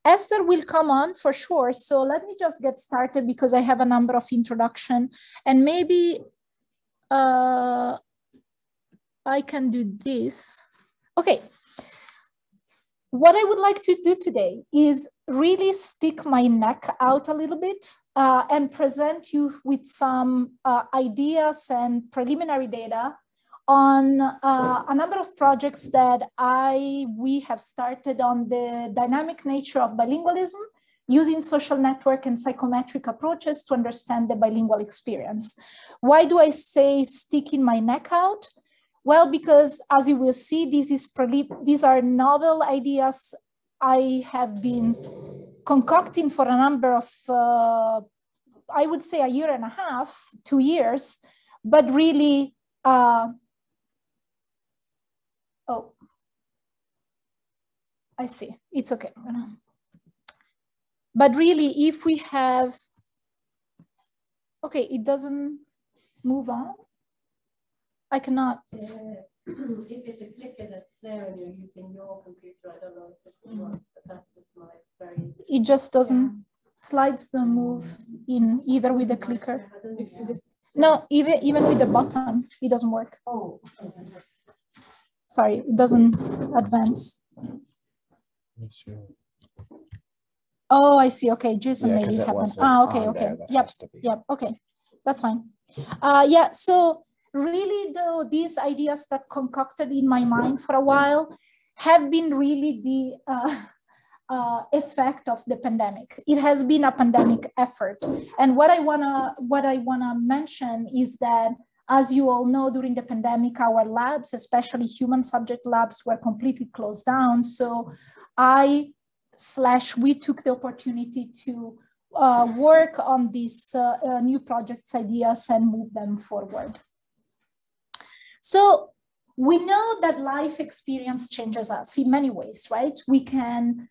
Esther will come on for sure. So let me just get started because I have a number of introduction, and maybe I can do this. Okay. What I would like to do today is really stick my neck out a little bit and present you with some ideas and preliminary data on a number of projects that we have started on the dynamic nature of bilingualism using social network and psychometric approaches to understand the bilingual experience. Why do I say sticking my neck out? Well, because as you will see, these are novel ideas I have been concocting for a number of, I would say a year and a half, 2 years, but really, oh, I see, it's okay. But really, if we have, okay, it doesn't move on. I cannot. If it's a clicker that's there and you're using your computer, I don't know if it will work, but that's just my very... It just doesn't, slides don't move in either with the clicker. No, even with the button, it doesn't work. Oh, sorry, it doesn't advance. Oh, I see. Okay, Jason maybe have one. Okay, okay. Yep, okay. That's fine. Yeah, so really, though, these ideas that concocted in my mind for a while have been really the effect of the pandemic. It has been a pandemic effort. And what I wanna mention is that, as you all know, during the pandemic, our labs, especially human subject labs, were completely closed down. So we took the opportunity to work on these new projects ideas and move them forward. So we know that life experience changes us in many ways, right? We can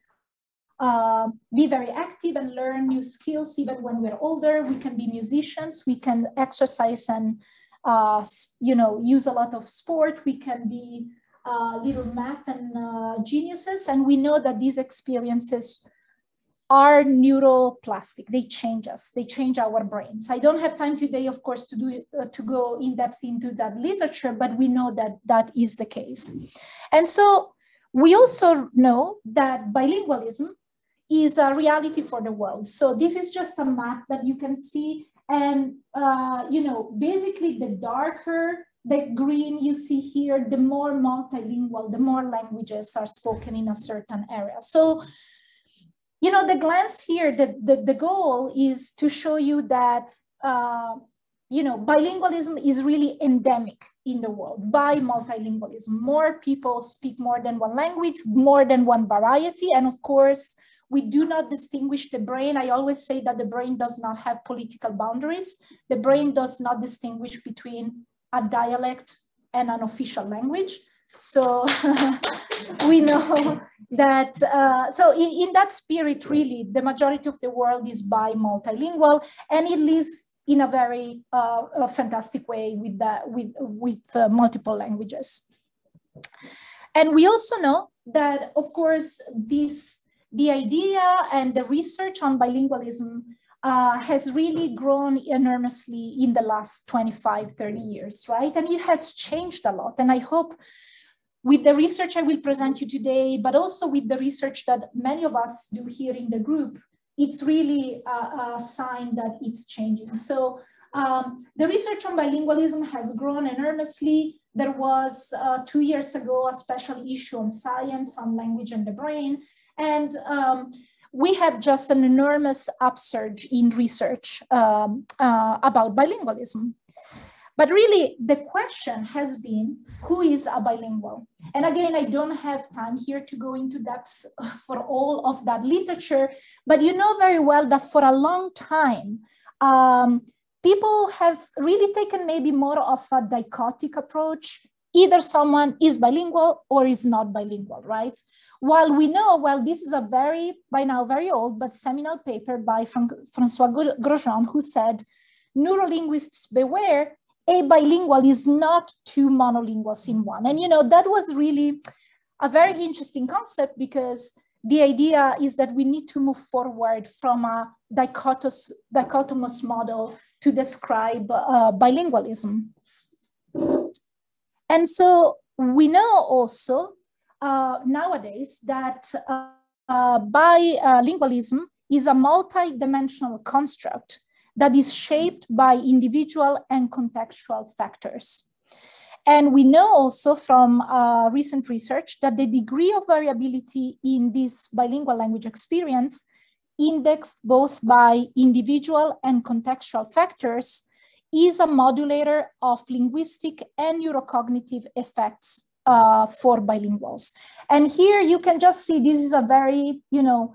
be very active and learn new skills even when we're older. We can be musicians. We can exercise and use a lot of sport. We can be little math and geniuses. And we know that these experiences are neuroplastic. They change us. They change our brains. I don't have time today, of course, to go in depth into that literature, but we know that that is the case. And so we also know that bilingualism is a reality for the world. So this is just a map that you can see. And, basically the darker the green you see here, the more multilingual, the more languages are spoken in a certain area. So, the glance here, the goal is to show you that, bilingualism is really endemic in the world by multilingualism. More people speak more than one language, more than one variety. And of course, we do not distinguish the brain. I always say that the brain does not have political boundaries. The brain does not distinguish between a dialect and an official language. So we know that, so in that spirit, really, the majority of the world is bi-multilingual, and it lives in a very fantastic way with multiple languages. And we also know that, of course, the idea and the research on bilingualism has really grown enormously in the last 25, 30 years, right? And it has changed a lot. And I hope with the research I will present you today, but also with the research that many of us do here in the group, it's really a sign that it's changing. So the research on bilingualism has grown enormously. There was 2 years ago a special issue on Science, on language and the brain. And we have just an enormous upsurge in research about bilingualism. But really, the question has been, who is a bilingual? And again, I don't have time here to go into depth for all of that literature, but you know very well that for a long time, people have really taken maybe more of a dichotic approach. Either someone is bilingual or is not bilingual, right? While we know, well, this is a by now very old, but seminal paper by François Grosjean, who said, neurolinguists beware, a bilingual is not two monolinguals in one. And, you know, that was really a very interesting concept, because the idea is that we need to move forward from a dichotomous model to describe bilingualism. And so we know also nowadays that bilingualism is a multi-dimensional construct that is shaped by individual and contextual factors. And we know also from recent research that the degree of variability in this bilingual language experience, indexed both by individual and contextual factors, is a modulator of linguistic and neurocognitive effects for bilinguals. And here you can just see, this is a very, you know,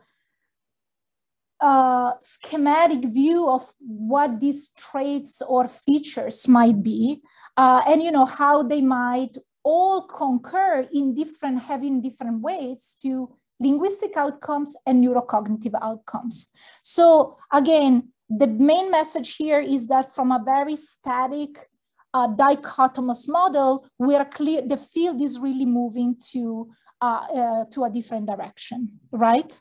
schematic view of what these traits or features might be, and, you know, how they might all concur in having different weights to linguistic outcomes and neurocognitive outcomes. So again, the main message here is that from a very static dichotomous model, we are clear, the field is really moving to a different direction, right?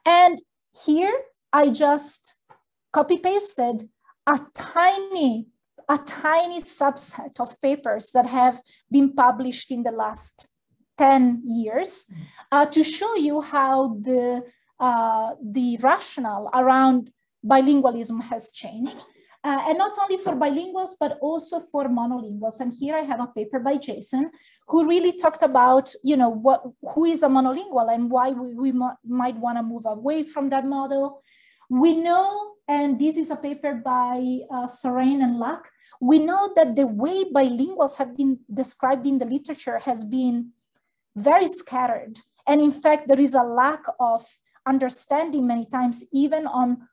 And here I just copy-pasted a tiny subset of papers that have been published in the last 10 years to show you how the rationale around bilingualism has changed. And not only for bilinguals, but also for monolinguals. And here I have a paper by Jason, who really talked about, you know, who is a monolingual and why we might want to move away from that model. We know, and this is a paper by Sorain and Luck, we know that the way bilinguals have been described in the literature has been very scattered. And in fact, there is a lack of understanding many times, even on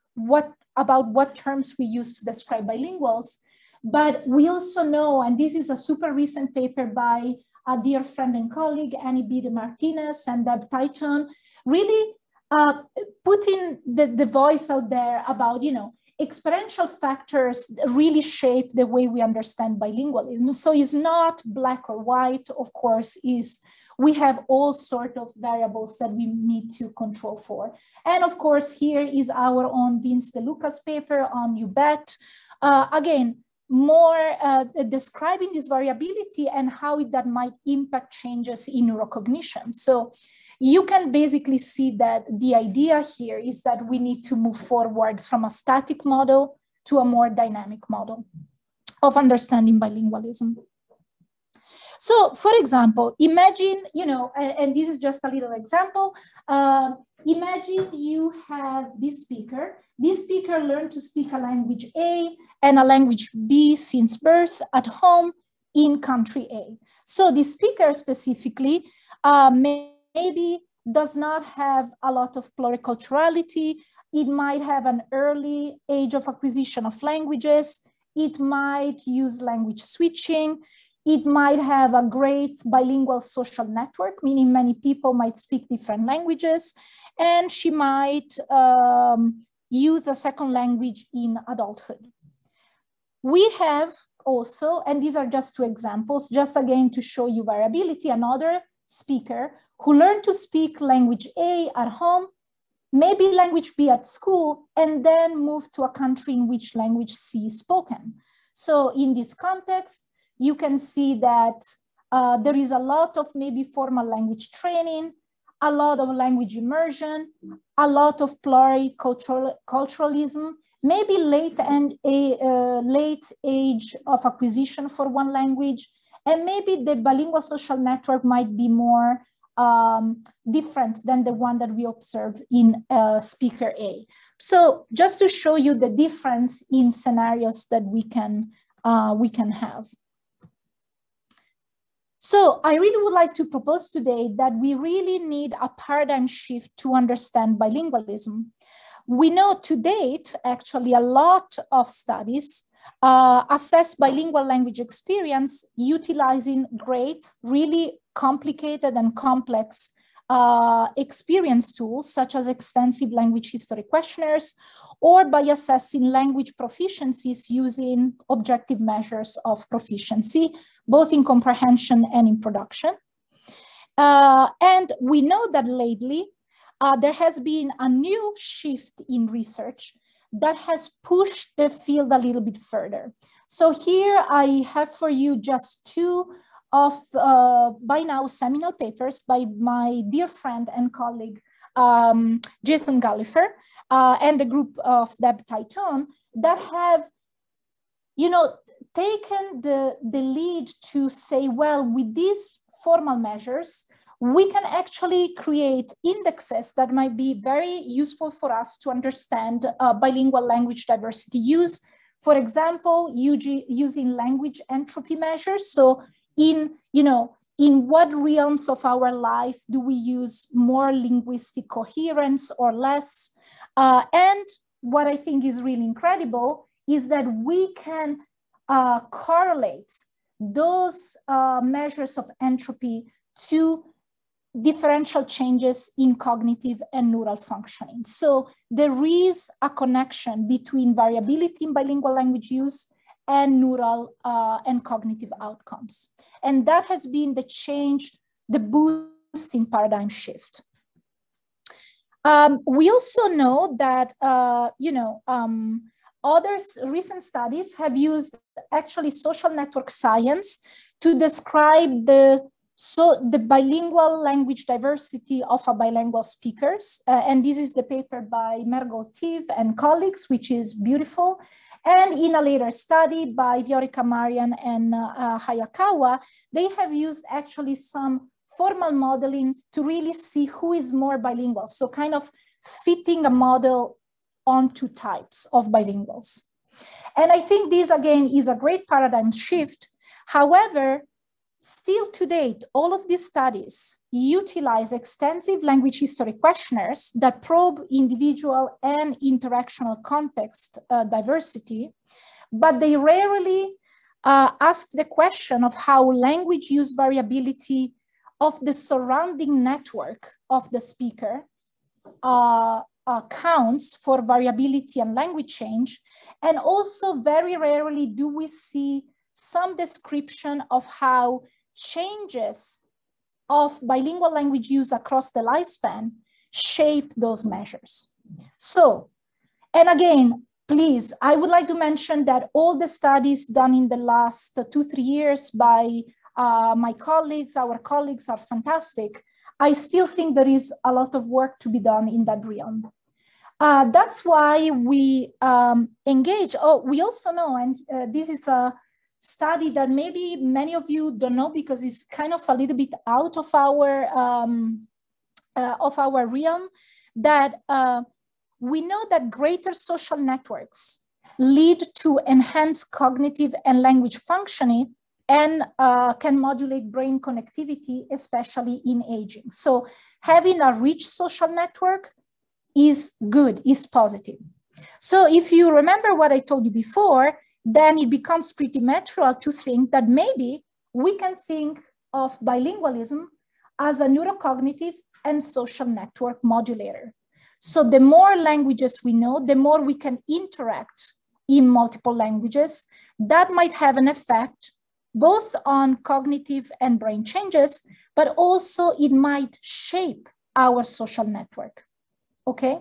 about what terms we use to describe bilinguals. But we also know, and this is a super recent paper by a dear friend and colleague, Annie B. de Martinez and Deb Titon, really putting the voice out there about, you know, experiential factors really shape the way we understand bilingualism. So it's not black or white, of course, we have all sorts of variables that we need to control for. And of course, here is our own Vince De Luca's paper on You Bet. Again, more describing this variability and how that might impact changes in neurocognition. So you can basically see that the idea here is that we need to move forward from a static model to a more dynamic model of understanding bilingualism. So for example, imagine, you know, and this is just a little example, imagine you have this speaker. This speaker learned to speak a language A and a language B since birth at home in country A. So the speaker specifically maybe does not have a lot of pluriculturality. It might have an early age of acquisition of languages. It might use language switching. It might have a great bilingual social network, meaning many people might speak different languages, and she might use a second language in adulthood. We have also, and these are just two examples, just again to show you variability, another speaker who learned to speak language A at home, maybe language B at school, and then moved to a country in which language C is spoken. So in this context, you can see that there is a lot of maybe formal language training, a lot of language immersion, a lot of pluriculturalism, maybe late age of acquisition for one language, and maybe the bilingual social network might be more different than the one that we observed in speaker A. So just to show you the difference in scenarios that we can have. So I really would like to propose today that we really need a paradigm shift to understand bilingualism. We know to date, actually, a lot of studies assess bilingual language experience utilizing great, really complicated and complex experience tools such as extensive language history questionnaires, or by assessing language proficiencies using objective measures of proficiency, both in comprehension and in production. And we know that lately, there has been a new shift in research that has pushed the field a little bit further. So here I have for you just two of, by now, seminal papers by my dear friend and colleague, Jason Gullifer, and the group of Deb Titone, that have, taken the lead to say, well, with these formal measures, we can actually create indexes that might be very useful for us to understand bilingual language diversity use. For example, using language entropy measures. So in what realms of our life do we use more linguistic coherence or less? And what I think is really incredible is that we can correlate those measures of entropy to differential changes in cognitive and neural functioning. So there is a connection between variability in bilingual language use and neural and cognitive outcomes. And that has been the change, the boosting paradigm shift. We also know that, other recent studies have used actually social network science to describe the bilingual language diversity of a bilingual speakers. And this is the paper by Mergoltiv and colleagues, which is beautiful. And in a later study by Viorica Marian and Hayakawa, they have used actually some formal modeling to really see who is more bilingual. So kind of fitting a model onto types of bilinguals. And I think this again is a great paradigm shift. However, still to date, all of these studies utilize extensive language history questionnaires that probe individual and interactional context diversity, but they rarely ask the question of how language use variability of the surrounding network of the speaker counts for variability and language change. And also very rarely do we see some description of how changes of bilingual language use across the lifespan shape those measures. So, and again, please, I would like to mention that all the studies done in the last 2-3 years by my colleagues, our colleagues are fantastic. I still think there is a lot of work to be done in that realm. That's why we engage. Oh, we also know, and this is a study that maybe many of you don't know because it's kind of a little bit out of our realm, that we know that greater social networks lead to enhanced cognitive and language functioning and can modulate brain connectivity, especially in aging. So having a rich social network is good, is positive. So if you remember what I told you before, then it becomes pretty natural to think that maybe we can think of bilingualism as a neurocognitive and social network modulator. So the more languages we know, the more we can interact in multiple languages. That might have an effect both on cognitive and brain changes, but also it might shape our social network, okay?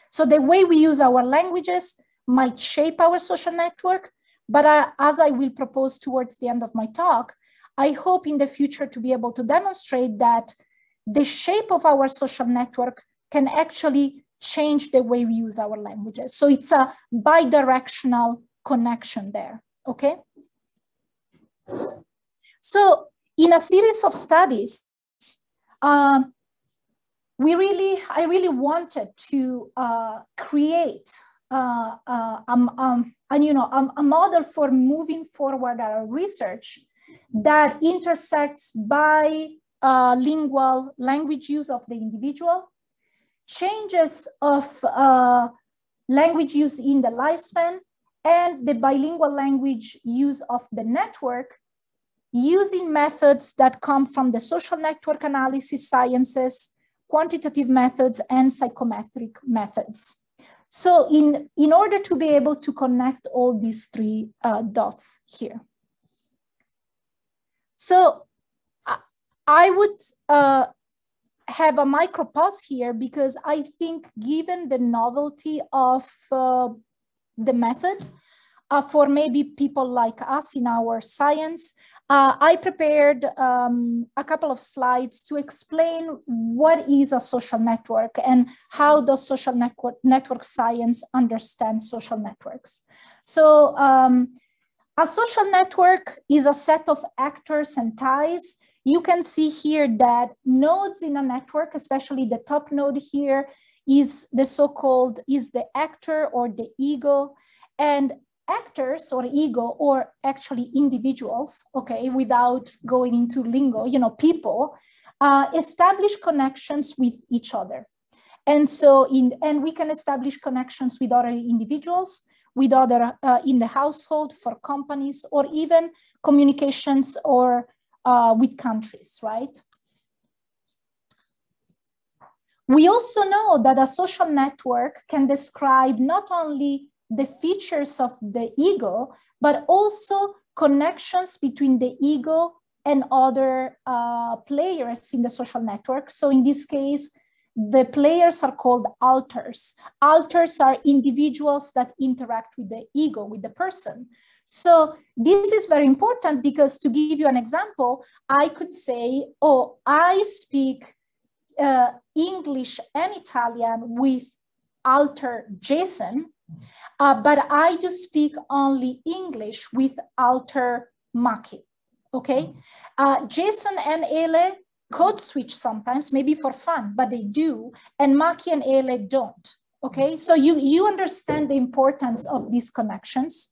So the way we use our languages might shape our social network, but as I will propose towards the end of my talk, I hope in the future to be able to demonstrate that the shape of our social network can actually change the way we use our languages. So it's a bidirectional connection there, okay? So in a series of studies, I really wanted to create a model for moving forward our research that intersects bilingual language use of the individual, changes of language use in the lifespan, and the bilingual language use of the network, using methods that come from the social network analysis sciences, quantitative methods, and psychometric methods. So in order to be able to connect all these three dots here. So I would have a micro pause here because I think given the novelty of the method, for maybe people like us in our science, I prepared a couple of slides to explain what is a social network and how does social network science understand social networks. So a social network is a set of actors and ties. You can see here that nodes in a network, especially the top node here, is the so-called, is the actor or the ego. And actors or ego, or actually individuals, okay, without going into lingo, you know, people, establish connections with each other. And so, and we can establish connections with other individuals, with other in the household, for companies, or even communications or with countries, right? We also know that a social network can describe not only the features of the ego, but also connections between the ego and other players in the social network. So in this case, the players are called alters. Alters are individuals that interact with the ego, with the person. So this is very important because, to give you an example, I could say, oh, I speak English and Italian with alter Jason, but I do speak only English with alter Maki, okay? Jason and Ele code switch sometimes, maybe for fun, but they do, and Maki and Ele don't, okay? So you understand the importance of these connections.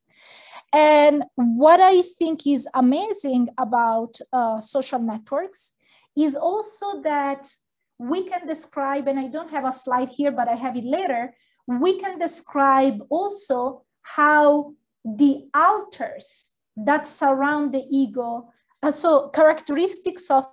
And what I think is amazing about social networks is also that we can describe, and I don't have a slide here, but I have it later, we can describe also how the alters that surround the ego, so characteristics of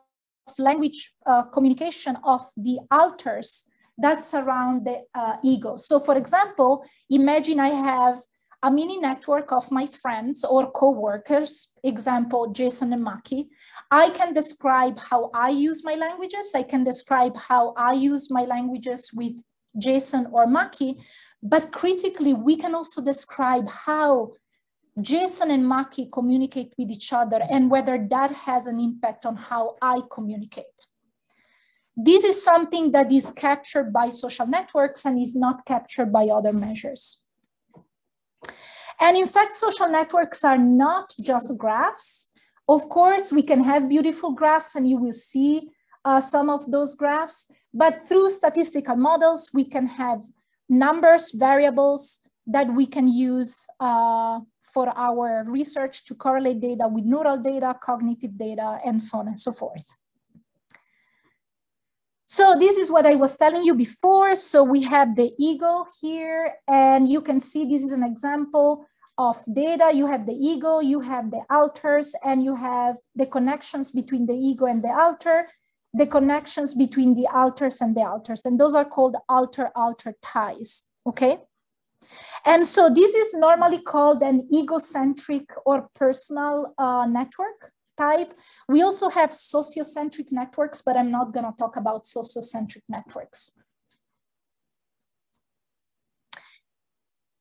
language communication of the alters that surround the ego. So for example, imagine I have a mini network of my friends or co-workers, example, Jason and Maki. I can describe how I use my languages. I can describe how I use my languages with Jason or Maki, but critically, we can also describe how Jason and Maki communicate with each other and whether that has an impact on how I communicate. This is something that is captured by social networks and is not captured by other measures. And in fact, social networks are not just graphs. Of course, we can have beautiful graphs and you will see some of those graphs, but through statistical models, we can have numbers, variables that we can use for our research to correlate data with neural data, cognitive data, and so on and so forth. So this is what I was telling you before. So we have the ego here, and you can see this is an example of data. You have the ego, you have the alters, and you have the connections between the ego and the alter, the connections between the alters, and those are called alter-alter ties, okay? And so this is normally called an egocentric or personal network type. We also have sociocentric networks, but I'm not gonna talk about sociocentric networks.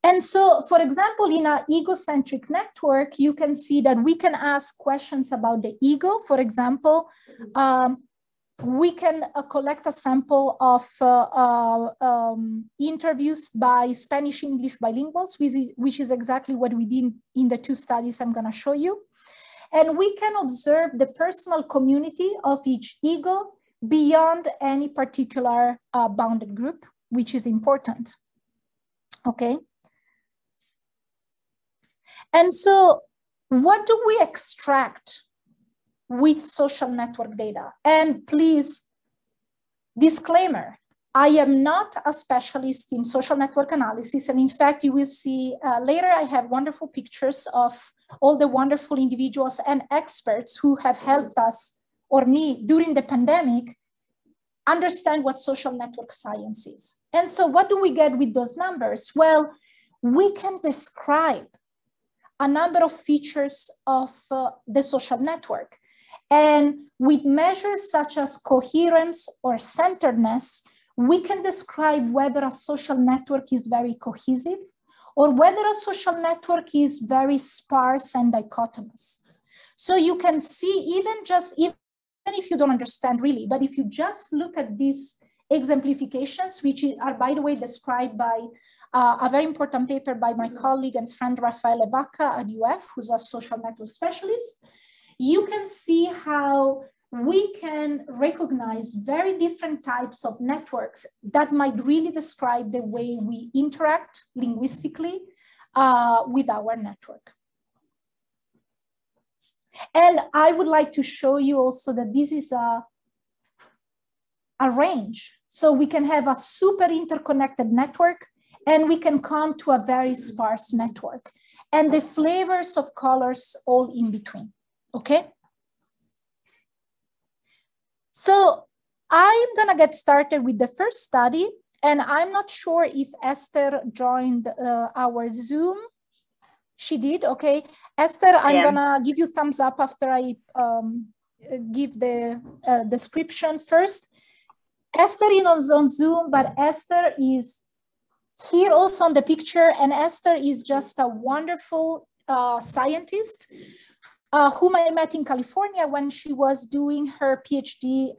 And so, for example, in an egocentric network, you can see that we can ask questions about the ego. For example, we can collect a sample of interviews by Spanish-English bilinguals, which is exactly what we did in the two studies I'm gonna show you. And we can observe the personal community of each ego beyond any particular bounded group, which is important, okay? And so what do we extract with social network data? And please, disclaimer, I am not a specialist in social network analysis. And in fact, you will see later, I have wonderful pictures of all the wonderful individuals and experts who have helped us, or me, during the pandemic, understand what social network science is. And so what do we get with those numbers? Well, we can describe a number of features of the social network. And with measures such as coherence or centeredness, we can describe whether a social network is very cohesive or whether a social network is very sparse and dichotomous. So you can see even if you don't understand really, but if you just look at these exemplifications, which are, by the way, described by a very important paper by my colleague and friend Raffaele Bacca at UF, who's a social network specialist, you can see how we can recognize very different types of networks that might really describe the way we interact linguistically with our network. And I would like to show you also that this is a range. So we can have a super interconnected network and we can come to a very sparse network and the flavors of colors all in between, okay? So I'm gonna get started with the first study, and I'm not sure if Esther joined our Zoom. She did, okay. Esther, I'm gonna give you thumbs up after I give the description first. Esther is on Zoom, but Esther is here also on the picture, and Esther is just a wonderful scientist whom I met in California when she was doing her PhD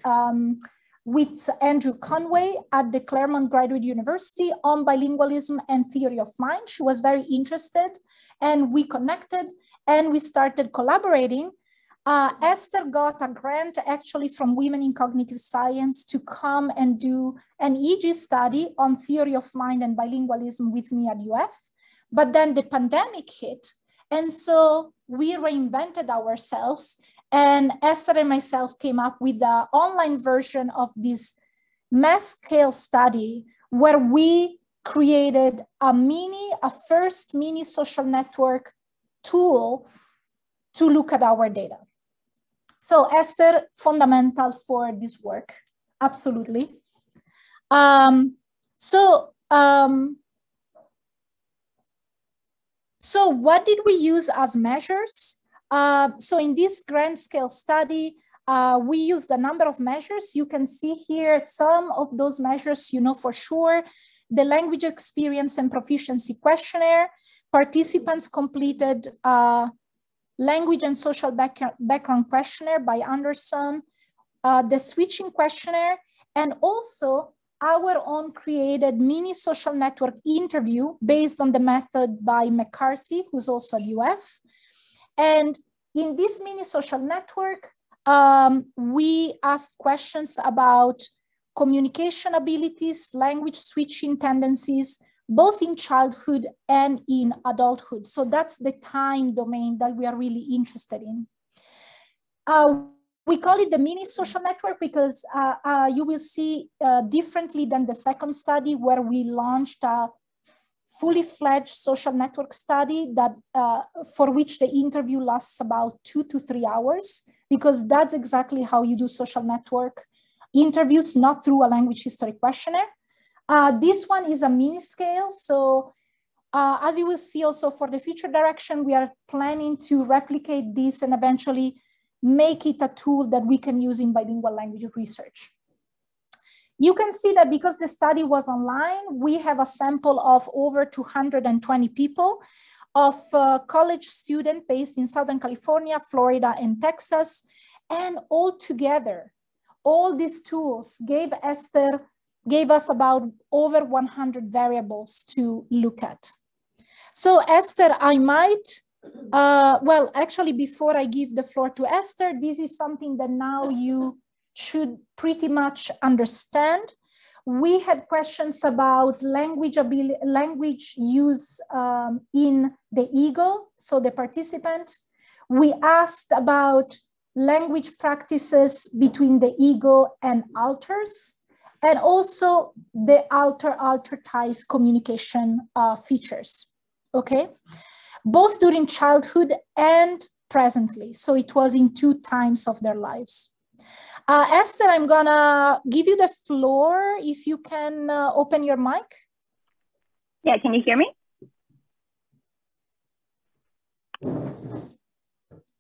with Andrew Conway at the Claremont Graduate University on bilingualism and theory of mind. She was very interested and we connected and we started collaborating. Esther got a grant actually from Women in Cognitive Science to come and do an EG study on theory of mind and bilingualism with me at UF. But then the pandemic hit. And so we reinvented ourselves, and Esther and myself came up with the online version of this mass scale study where we created a first mini social network tool to look at our data. So Esther, fundamental for this work, absolutely. So what did we use as measures? So in this grand scale study, we used a number of measures. You can see here some of those measures, you know for sure. The language experience and proficiency questionnaire. Participants completed language and social background questionnaire by Anderson, the switching questionnaire, and also our own created mini social network interview based on the method by McCarthy, who's also at UF. And in this mini social network, we asked questions about communication abilities, language switching tendencies, both in childhood and in adulthood. So that's the time domain that we are really interested in. We call it the mini social network because you will see differently than the second study where we launched a fully fledged social network study that for which the interview lasts about 2 to 3 hours, because that's exactly how you do social network interviews, not through a language history questionnaire. This one is a mini scale. So as you will see also for the future direction, we are planning to replicate this and eventually make it a tool that we can use in bilingual language research. You can see that because the study was online, we have a sample of over 220 people of college students based in Southern California, Florida, and Texas. And all together, all these tools gave us about over 100 variables to look at. So Esther, I might, well, actually, before I give the floor to Esther, this is something that now you should pretty much understand. We had questions about language use in the ego, so the participant. We asked about language practices between the ego and alters, and also the alter ties communication features, okay? Both during childhood and presently. So it was in 2 times of their lives. Esther, I'm gonna give you the floor if you can open your mic. Yeah, can you hear me?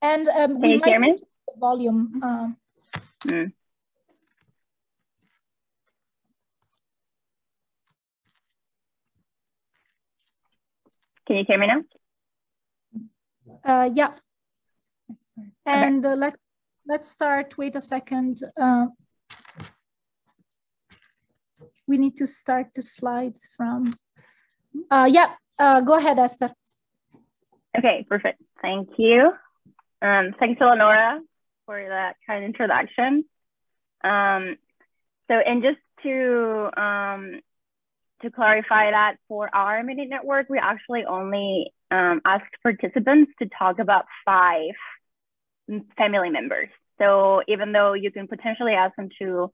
And can you hear me? The volume. Can you hear me now? Yeah. And okay. Let's start. Wait a second. We need to start the slides from. Yeah. Go ahead, Esther. Okay, perfect. Thank you. Thanks, Eleonora, for that kind introduction. And just to clarify that for our mini network, we actually only asked participants to talk about 5 family members. So even though you can potentially ask them to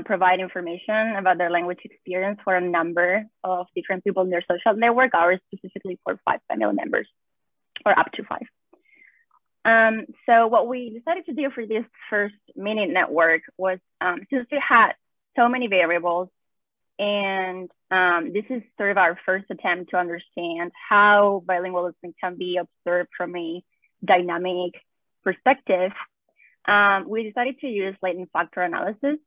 provide information about their language experience for a number of different people in their social network, ours specifically for 5 family members, or up to 5. So what we decided to do for this first mini network was, since we had so many variables, and this is sort of our first attempt to understand how bilingualism can be observed from a dynamic perspective, we decided to use latent factor analysis.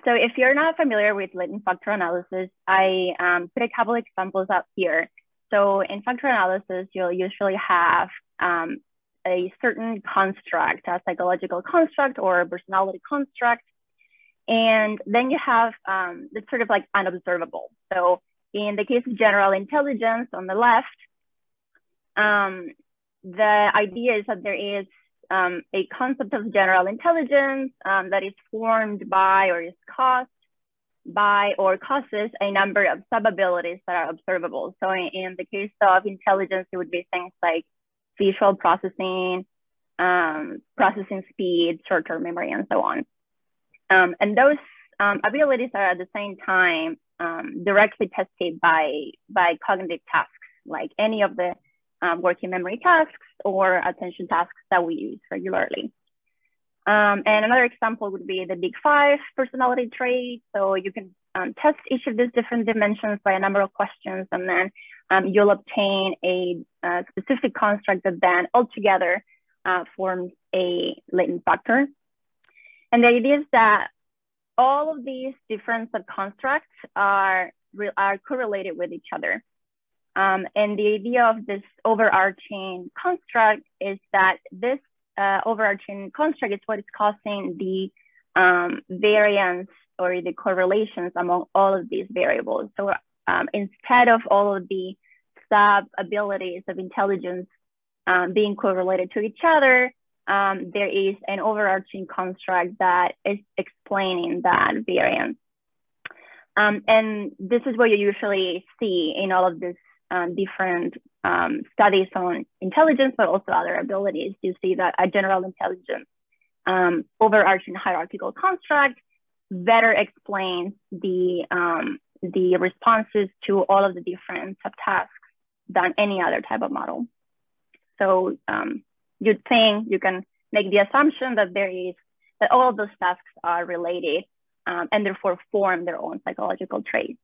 So if you're not familiar with latent factor analysis, I put a couple examples up here. So in factor analysis, you'll usually have a certain construct, a psychological construct or a personality construct. And then you have it's sort of like unobservable. So in the case of general intelligence on the left, the idea is that there is a concept of general intelligence that is formed by or is caused by or causes a number of sub-abilities that are observable. So in the case of intelligence, it would be things like visual processing, processing speed, short-term memory, and so on. And those abilities are at the same time directly tested by cognitive tasks, like any of the working memory tasks or attention tasks that we use regularly. And another example would be the Big 5 personality traits. So you can test each of these different dimensions by a number of questions, and then you'll obtain a specific construct that then altogether forms a latent factor. And the idea is that all of these different subconstructs are correlated with each other. And the idea of this overarching construct is that this overarching construct is what is causing the variance or the correlations among all of these variables. So instead of all of the sub-abilities of intelligence being correlated to each other, there is an overarching construct that is explaining that variance. And this is what you usually see in all of these different studies on intelligence, but also other abilities. You see that a general intelligence overarching hierarchical construct better explains the responses to all of the different subtasks than any other type of model. So you'd think you can make the assumption that that all of those tasks are related and therefore form their own psychological traits.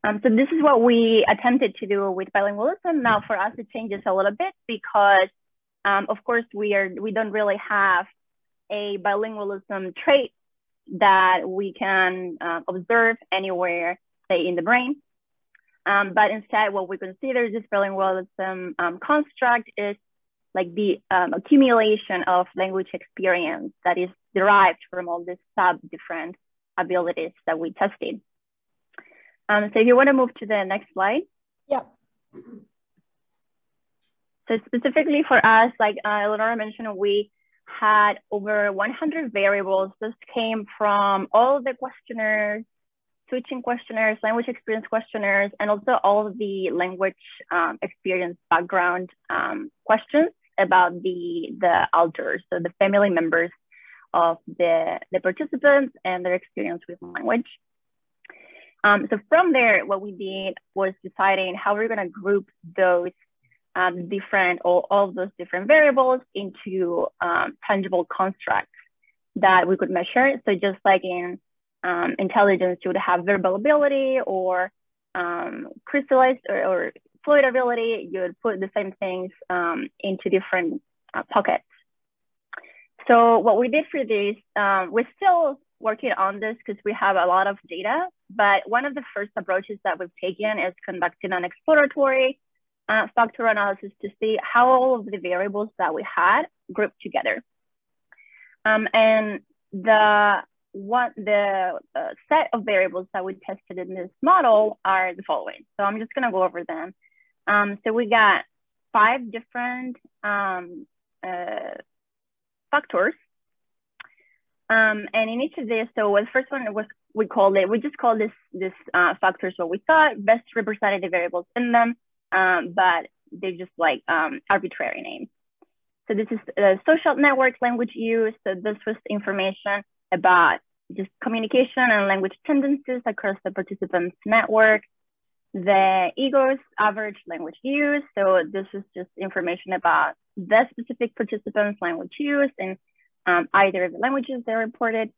So this is what we attempted to do with bilingualism. Now for us, it changes a little bit because, of course, we don't really have a bilingualism trait that we can observe anywhere, say in the brain. But instead, what we consider this bilingualism construct is like the accumulation of language experience that is derived from all these different abilities that we tested. So if you want to move to the next slide. Yeah. So specifically for us, like Eleonora mentioned, we had over 100 variables. This came from all the questionnaires, switching questionnaires, language experience questionnaires, and also all of the language experience background questions about the alters, so the family members of the participants and their experience with language. So from there, what we did was deciding how we're going to group those all of those different variables into tangible constructs that we could measure. So just like in intelligence, you would have verbal ability or crystallized or fluid ability. You would put the same things into different pockets. So what we did for this, we're still working on this because we have a lot of data, but one of the first approaches that we've taken is conducting an exploratory factor analysis to see how all of the variables that we had grouped together. And the set of variables that we tested in this model are the following. So I'm just gonna go over them. So we got 5 different factors. And in each of these, so the first one was, we just called this factors what we thought best represented the variables in them, but they're just like arbitrary names. So this is social network language use. So this was information about just communication and language tendencies across the participants' network. The ego's average language use. So this is just information about the specific participants' language use in either of the languages they reported.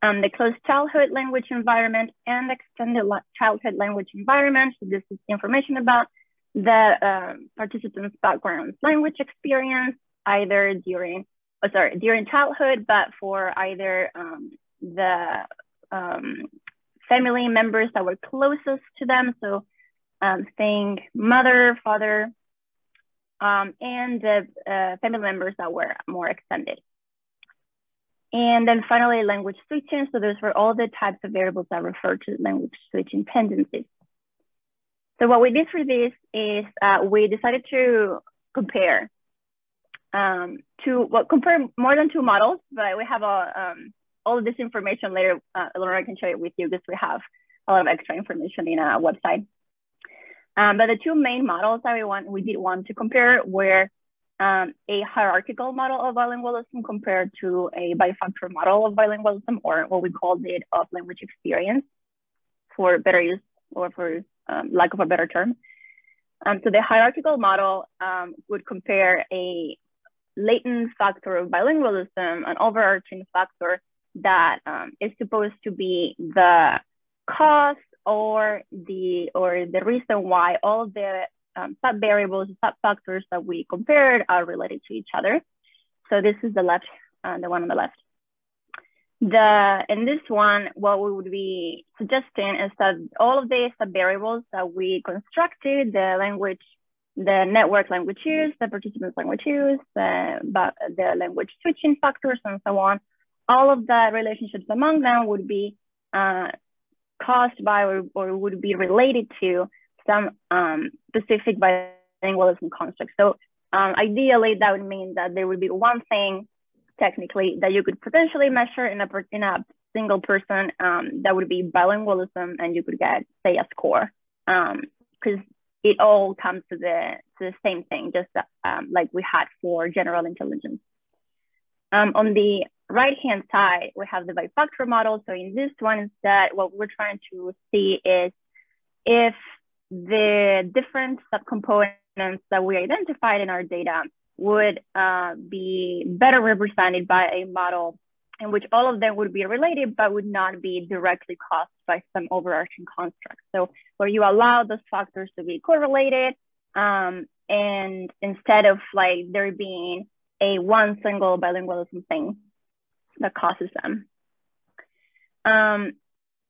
The closed childhood language environment and extended childhood language environment. So this is information about the participants' background language experience, either during childhood, but for either the family members that were closest to them. So think mother, father, and the family members that were more extended. And then finally, language switching. So those were all the types of variables that refer to language switching tendencies. So what we did for this is we decided to compare compare more than 2 models, but we have all of this information later. Eleonora can share it with you because we have a lot of extra information in our website. But the 2 main models that we did want to compare were a hierarchical model of bilingualism compared to a bifactor model of bilingualism, or what we called it of language experience, for better use or for lack of a better term. So the hierarchical model would compare a latent factor of bilingualism, an overarching factor that is supposed to be the cause or the reason why all the sub variables, sub factors that we compared are related to each other. So this is the one on the left. In this one, what we would be suggesting is that all of the sub variables that we constructed, the network language use, the participants language use, the language switching factors, and so on, all of the relationships among them would be caused by or would be related to some specific bilingualism construct. So ideally, that would mean that there would be one thing technically that you could potentially measure in a single person that would be bilingualism, and you could get, say, a score, because it all comes to the same thing, just like we had for general intelligence. On the right-hand side, we have the bifactor model. So in this one, instead, what we're trying to see is if the different subcomponents that we identified in our data would be better represented by a model in which all of them would be related, but would not be directly caused by some overarching construct. So where you allow those factors to be correlated, and instead of like there being one single bilingualism thing that causes them.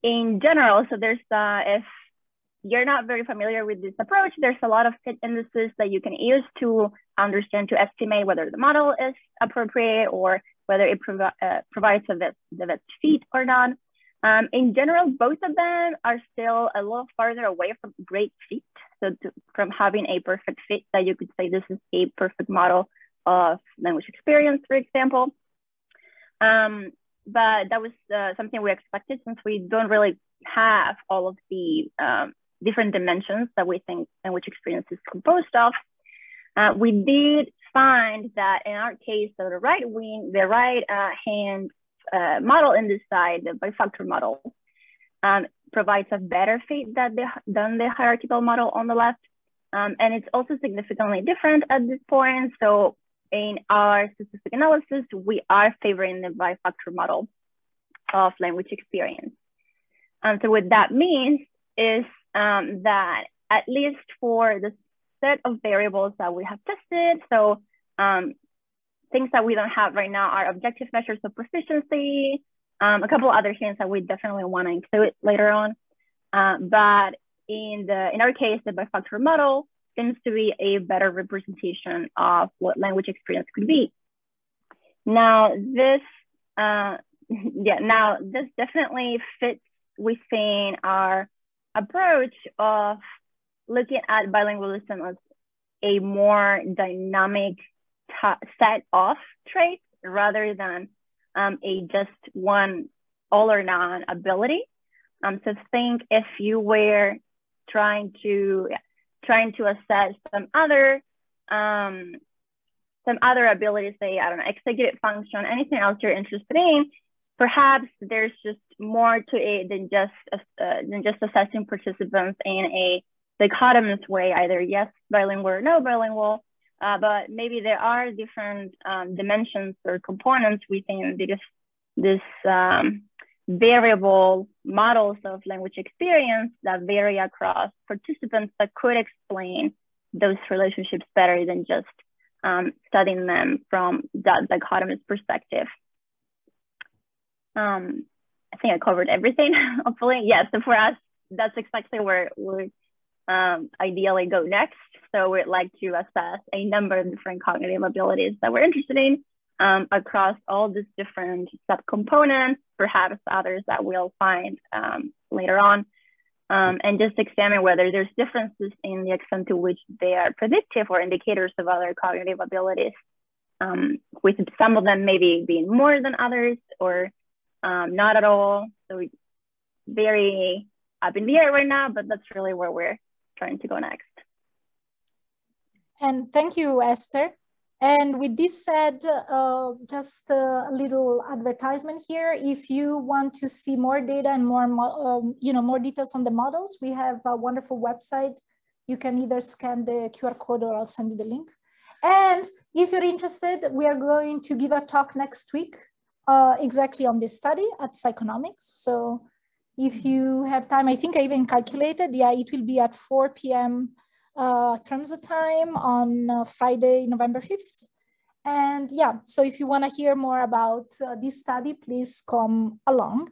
In general, so there's, if you're not very familiar with this approach, there's a lot of fit indices that you can use to understand, to estimate whether the model is appropriate or whether it provides the best fit or not. In general, both of them are still a little farther away from great fit. So from having a perfect fit that you could say this is a perfect model of language experience, for example. But that was something we expected, since we don't really have all of the different dimensions that we think language experience is composed of. We did find that in our case, so the right hand model in this side, the bifactor model, provides a better fit than the hierarchical model on the left. And it's also significantly different at this point. So in our statistical analysis, we are favoring the bifactor model of language experience. So what that means is that at least for the set of variables that we have tested, so things that we don't have right now are objective measures of proficiency, a couple other things that we definitely want to include later on. But in our case, the bifactor model seems to be a better representation of what language experience could be. Now this, this definitely fits within our approach of looking at bilingualism as a more dynamic set of traits rather than a just one all or none ability. So think if you were trying to assess some other abilities, say, I don't know, executive function, anything else you're interested in, perhaps there's just more to it than just assessing participants in a dichotomous way, either yes bilingual or no bilingual, but maybe there are different dimensions or components within this variable models of language experience that vary across participants that could explain those relationships better than just studying them from that dichotomous perspective. I think I covered everything, hopefully. Yeah, so for us, that's exactly where we ideally go next. So we'd like to assess a number of different cognitive abilities that we're interested in across all these different subcomponents, perhaps others that we'll find later on, and just examine whether there's differences in the extent to which they are predictive or indicators of other cognitive abilities, with some of them maybe being more than others or not at all. So very up in the air right now, but that's really where we're trying to go next. And thank you, Esther. And with this said, just a little advertisement here. If you want to see more data and more details on the models, we have a wonderful website. You can either scan the QR code or I'll send you the link. And if you're interested, we are going to give a talk next week exactly on this study at Psychonomics. So if you have time, I think I even calculated, yeah, it will be at 4 p.m. Terms of time on Friday, November 5th. And yeah, so if you want to hear more about this study, please come along.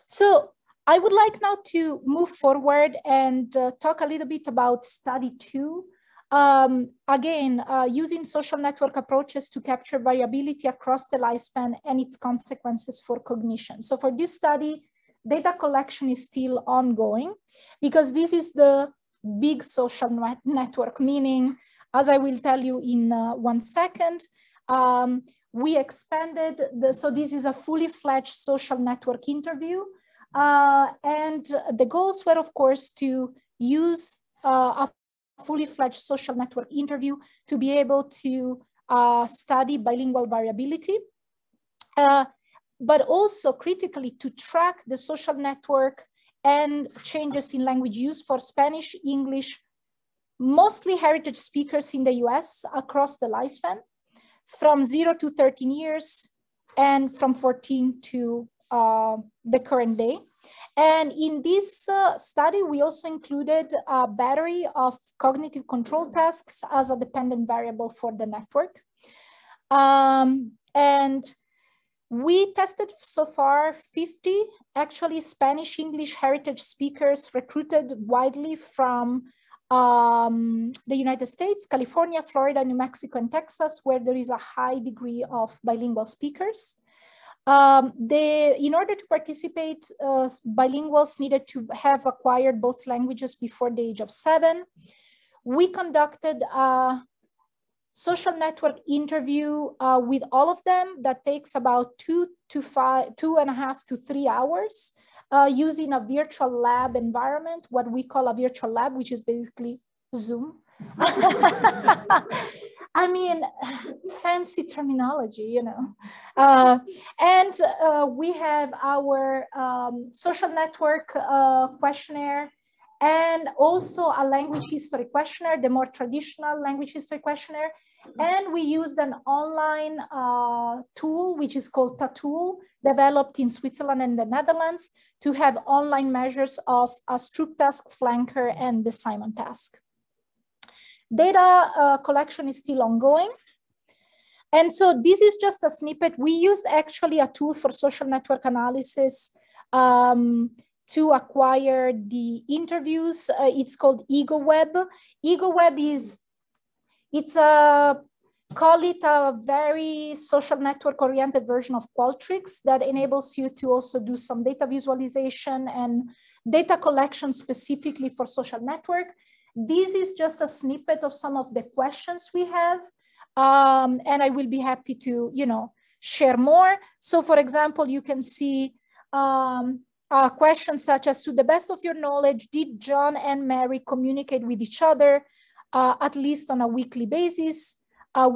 So I would like now to move forward and talk a little bit about study 2. Again, using social network approaches to capture variability across the lifespan and its consequences for cognition. So for this study, data collection is still ongoing because this is the big social network, meaning, as I will tell you in 1 second, we expanded so this is a fully fledged social network interview. And the goals were, of course, to use a fully fledged social network interview to be able to study bilingual variability, but also critically to track the social network and changes in language use for Spanish, English, mostly heritage speakers in the US across the lifespan, from 0 to 13 years and from 14 to the current day. And in this study, we also included a battery of cognitive control tasks as a dependent variable for the network. And we tested so far 50 actually Spanish English heritage speakers recruited widely from the United States, California, Florida, New Mexico, and Texas, where there is a high degree of bilingual speakers. In order to participate, bilinguals needed to have acquired both languages before the age of 7. We conducted a social network interview with all of them that takes about 2.5 to 3 hours using a virtual lab environment, what we call a virtual lab, which is basically Zoom. I mean, fancy terminology, you know. And we have our social network questionnaire and also a language history questionnaire, the more traditional language history questionnaire. And we used an online tool, which is called TATOOL, developed in Switzerland and the Netherlands, to have online measures of a Stroop task, flanker, and the Simon task. Data collection is still ongoing. And so this is just a snippet. We used actually a tool for social network analysis to acquire the interviews. It's called EgoWeb. EgoWeb is, call it a very social network oriented version of Qualtrics that enables you to also do some data visualization and data collection specifically for social network. This is just a snippet of some of the questions we have. And I will be happy to, share more. So for example, you can see questions such as, to the best of your knowledge, did John and Mary communicate with each other at least on a weekly basis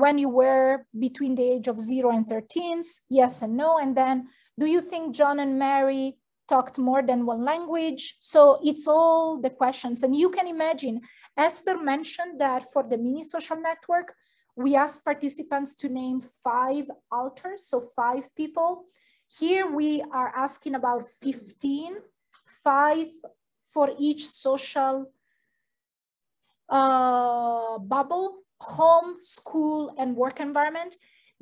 when you were between the age of 0 and 13? Yes and no. And then, do you think John and Mary talked more than one language? So it's all the questions. And you can imagine, Esther mentioned that for the mini social network, we asked participants to name 5 alters, so 5 people. Here we are asking about 15, 5 for each social bubble, home, school, and work environment.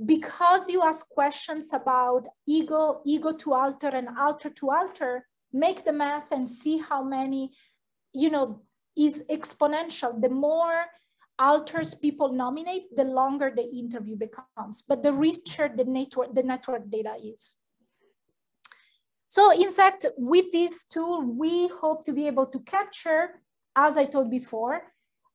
Because you ask questions about ego to alter, and alter to alter, make the math and see how many, is exponential. The more alters people nominate, the longer the interview becomes, but the richer the network data is. So in fact, with this tool, we hope to be able to capture, as I told before,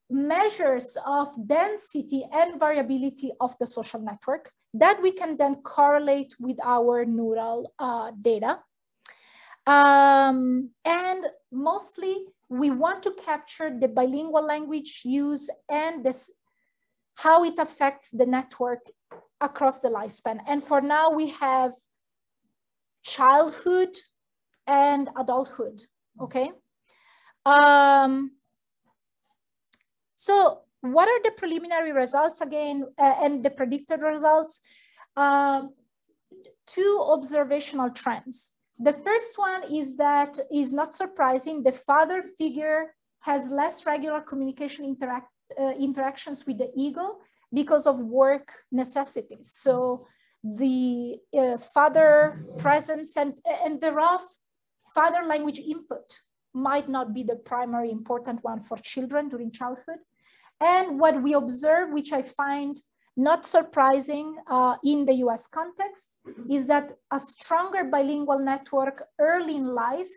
measures of density and variability of the social network that we can then correlate with our neural data. And mostly, we want to capture the bilingual language use and how it affects the network across the lifespan. And for now, we have childhood and adulthood, okay? So what are the preliminary results again, and the predicted results? 2 observational trends. The first one is that, is not surprising, the father figure has less regular communication interactions with the ego because of work necessities. So the father presence and thereof, father language input might not be the primary important one for children during childhood. And what we observe, which I find not surprising in the US context, is that a stronger bilingual network early in life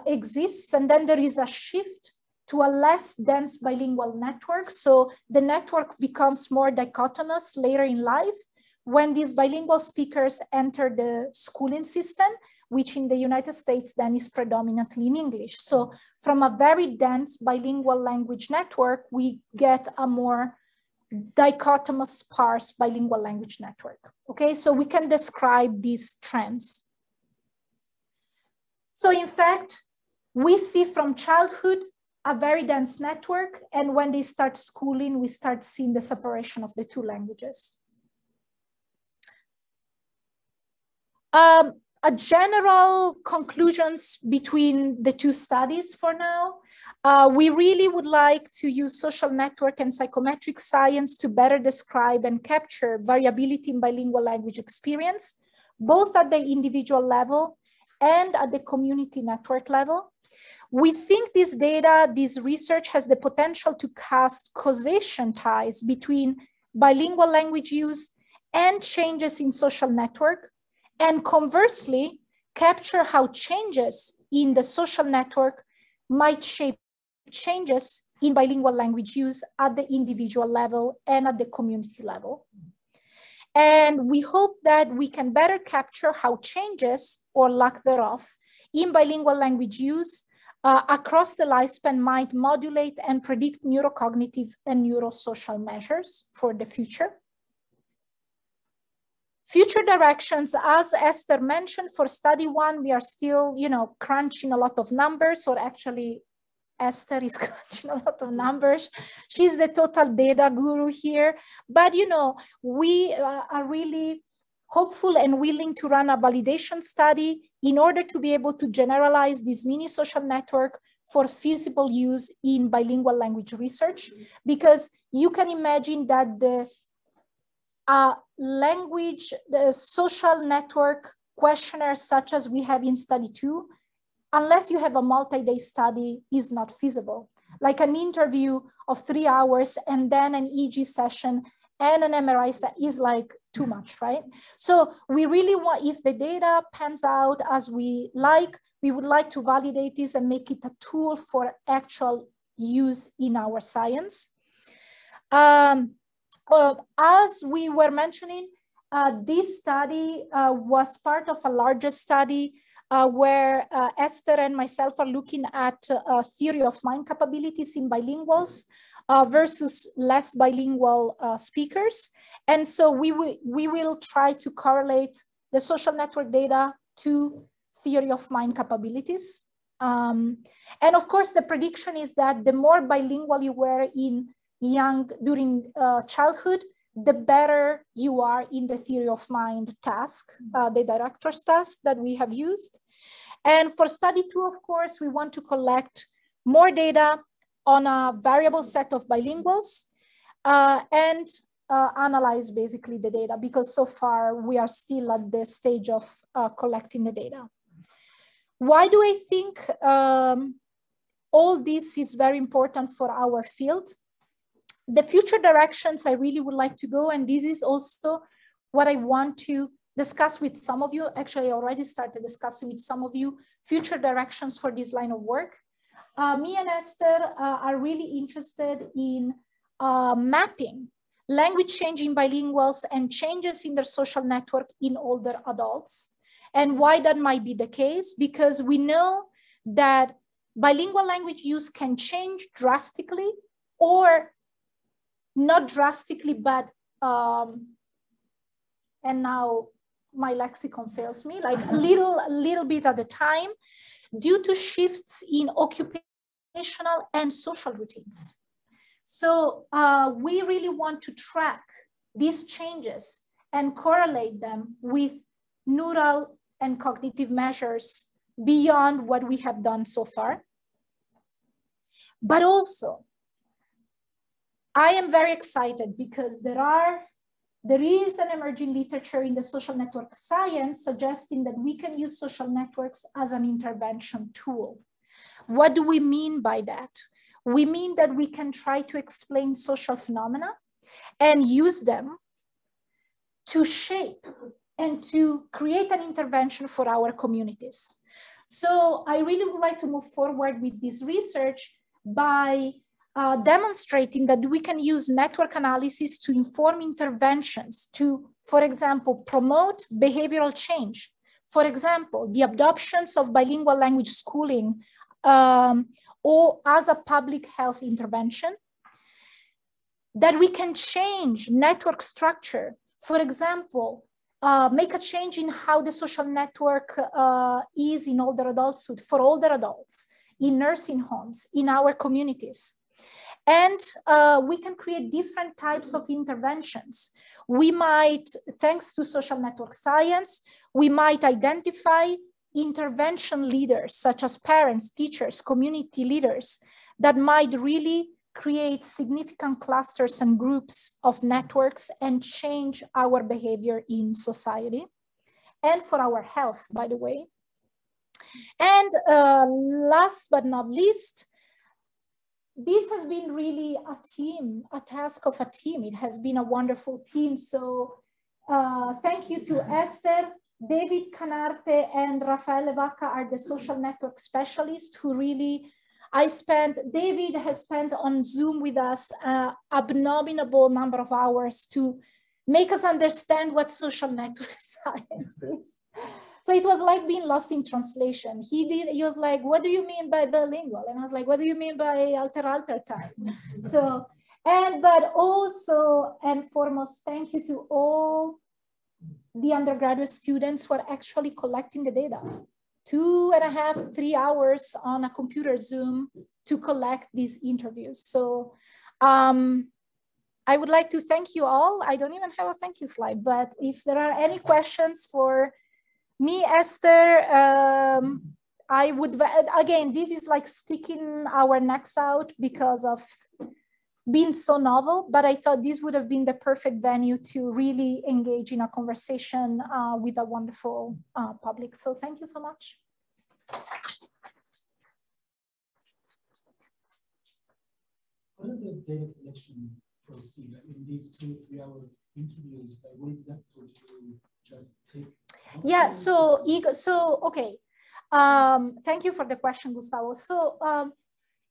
exists, and then there is a shift to a less dense bilingual network. So the network becomes more dichotomous later in life when these bilingual speakers enter the schooling system, which in the United States then is predominantly in English. So from a very dense bilingual language network, we get a more dichotomous, sparse bilingual language network. Okay, so we can describe these trends. So in fact, we see from childhood a very dense network, and when they start schooling, we start seeing the separation of the 2 languages. A general conclusions between the 2 studies for now. We really would like to use social network and psychometric science to better describe and capture variability in bilingual language experience, both at the individual level and at the community network level. We think this data, this research has the potential to cast causation ties between bilingual language use and changes in social network, and conversely, capture how changes in the social network might shape changes in bilingual language use at the individual level and at the community level. And we hope that we can better capture how changes, or lack thereof, in bilingual language use across the lifespan might modulate and predict neurocognitive and neurosocial measures for the future. Future directions, as Esther mentioned, for study 1, we are still, crunching a lot of numbers, or actually Esther is crunching a lot of numbers. She's the total data guru here. But, you know, we are really hopeful and willing to run a validation study in order to be able to generalize this mini social network for feasible use in bilingual language research, because you can imagine that the the social network questionnaires such as we have in study 2, unless you have a multi-day study, is not feasible. Like an interview of 3 hours and then an EEG session and an MRI is like too much, right? So we really want, if the data pans out as we like, we would like to validate this and make it a tool for actual use in our science. As we were mentioning, this study was part of a larger study where Esther and myself are looking at theory of mind capabilities in bilinguals versus less bilingual speakers. And so we will try to correlate the social network data to theory of mind capabilities. And of course, the prediction is that the more bilingual you were during childhood, the better you are in the theory of mind task, the director's task that we have used. And for study 2, of course, we want to collect more data on a variable set of bilinguals and analyze basically the data, because so far we are still at the stage of collecting the data. Why do I think all this is very important for our field? The future directions I really would like to go, and this is also what I want to discuss with some of you. Actually, I already started discussing with some of you future directions for this line of work. Me and Esther are really interested in mapping language change in bilinguals and changes in their social network in older adults. And why that might be the case, because we know that bilingual language use can change drastically, or not drastically, but, and now my lexicon fails me, like a little bit at a time, due to shifts in occupational and social routines. So we really want to track these changes and correlate them with neural and cognitive measures beyond what we have done so far. But also, I am very excited because there is an emerging literature in the social network science suggesting that we can use social networks as an intervention tool. What do we mean by that? We mean that we can try to explain social phenomena and use them to shape and to create an intervention for our communities. So I really would like to move forward with this research by demonstrating that we can use network analysis to inform interventions to, for example, promote behavioral change. For example, the adoptions of bilingual language schooling or as a public health intervention, that we can change network structure. For example, make a change in how the social network is in older adulthood, for older adults, in nursing homes, in our communities. And we can create different types of interventions. We might, thanks to social network science, we might identify intervention leaders, such as parents, teachers, community leaders, that might really create significant clusters and groups of networks and change our behavior in society and for our health, by the way. And last but not least, this has been really a task of a team. It has been a wonderful team. So thank you to Esther. David Canarte and Rafael Vaca are the social network specialists who really, David has spent on Zoom with us an abominable number of hours to make us understand what social network science is. So it was like being lost in translation. He was like, what do you mean by bilingual? And I was like, what do you mean by alter time? So, but also and foremost, thank you to all the undergraduate students who are actually collecting the data 2.5, 3 hours on a computer Zoom to collect these interviews. So I would like to thank you all. I don't even have a thank you slide, but if there are any questions for me, Esther, I would, again, this is like sticking our necks out because of being so novel, but I thought this would have been the perfect venue to really engage in a conversation with a wonderful public. So thank you so much. How does the data collection proceed? In these 2-3 hour interviews, like what exactly would you just take? Yeah, so okay. Thank you for the question, Gustavo. So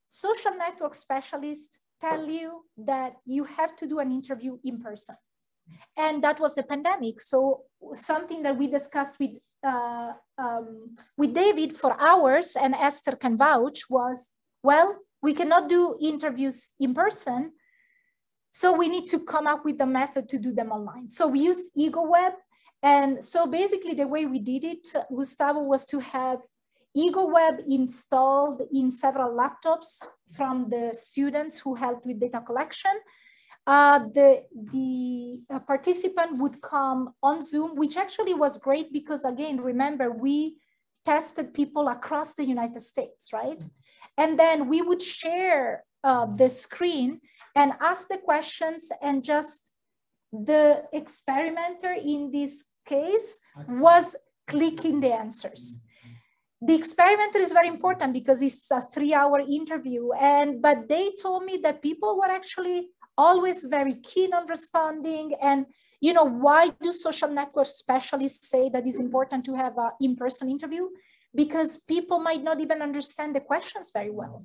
social network specialists tell you that you have to do an interview in person. And that was the pandemic. So something that we discussed with David for hours, and Esther can vouch, was, well, we cannot do interviews in person, so we need to come up with a method to do them online. So we used EgoWeb. And so basically the way we did it, Gustavo, was to have EgoWeb installed in several laptops from the students who helped with data collection. The participant would come on Zoom, which actually was great because, again, remember, we tested people across the United States, right? And then we would share the screen and ask the questions, and just the experimenter in this case was clicking the answers. The experimenter is very important because it's a 3-hour interview, but they told me that people were actually always very keen on responding. And you know, why do social network specialists say that it's important to have an in-person interview? Because people might not even understand the questions very well.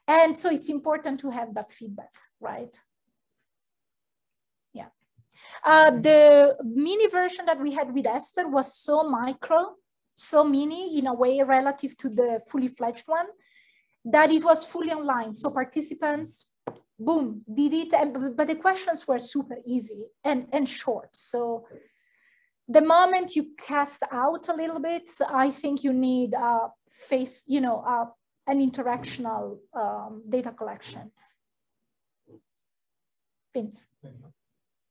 And so it's important to have that feedback, right? Yeah. The mini version that we had with Esther was so micro, so mini in a way relative to the fully fledged one, that it was fully online. So participants, boom, did it. But the questions were super easy and short. So the moment you cast out a little bit, I think you need a face, you know, an interactional data collection. Vince.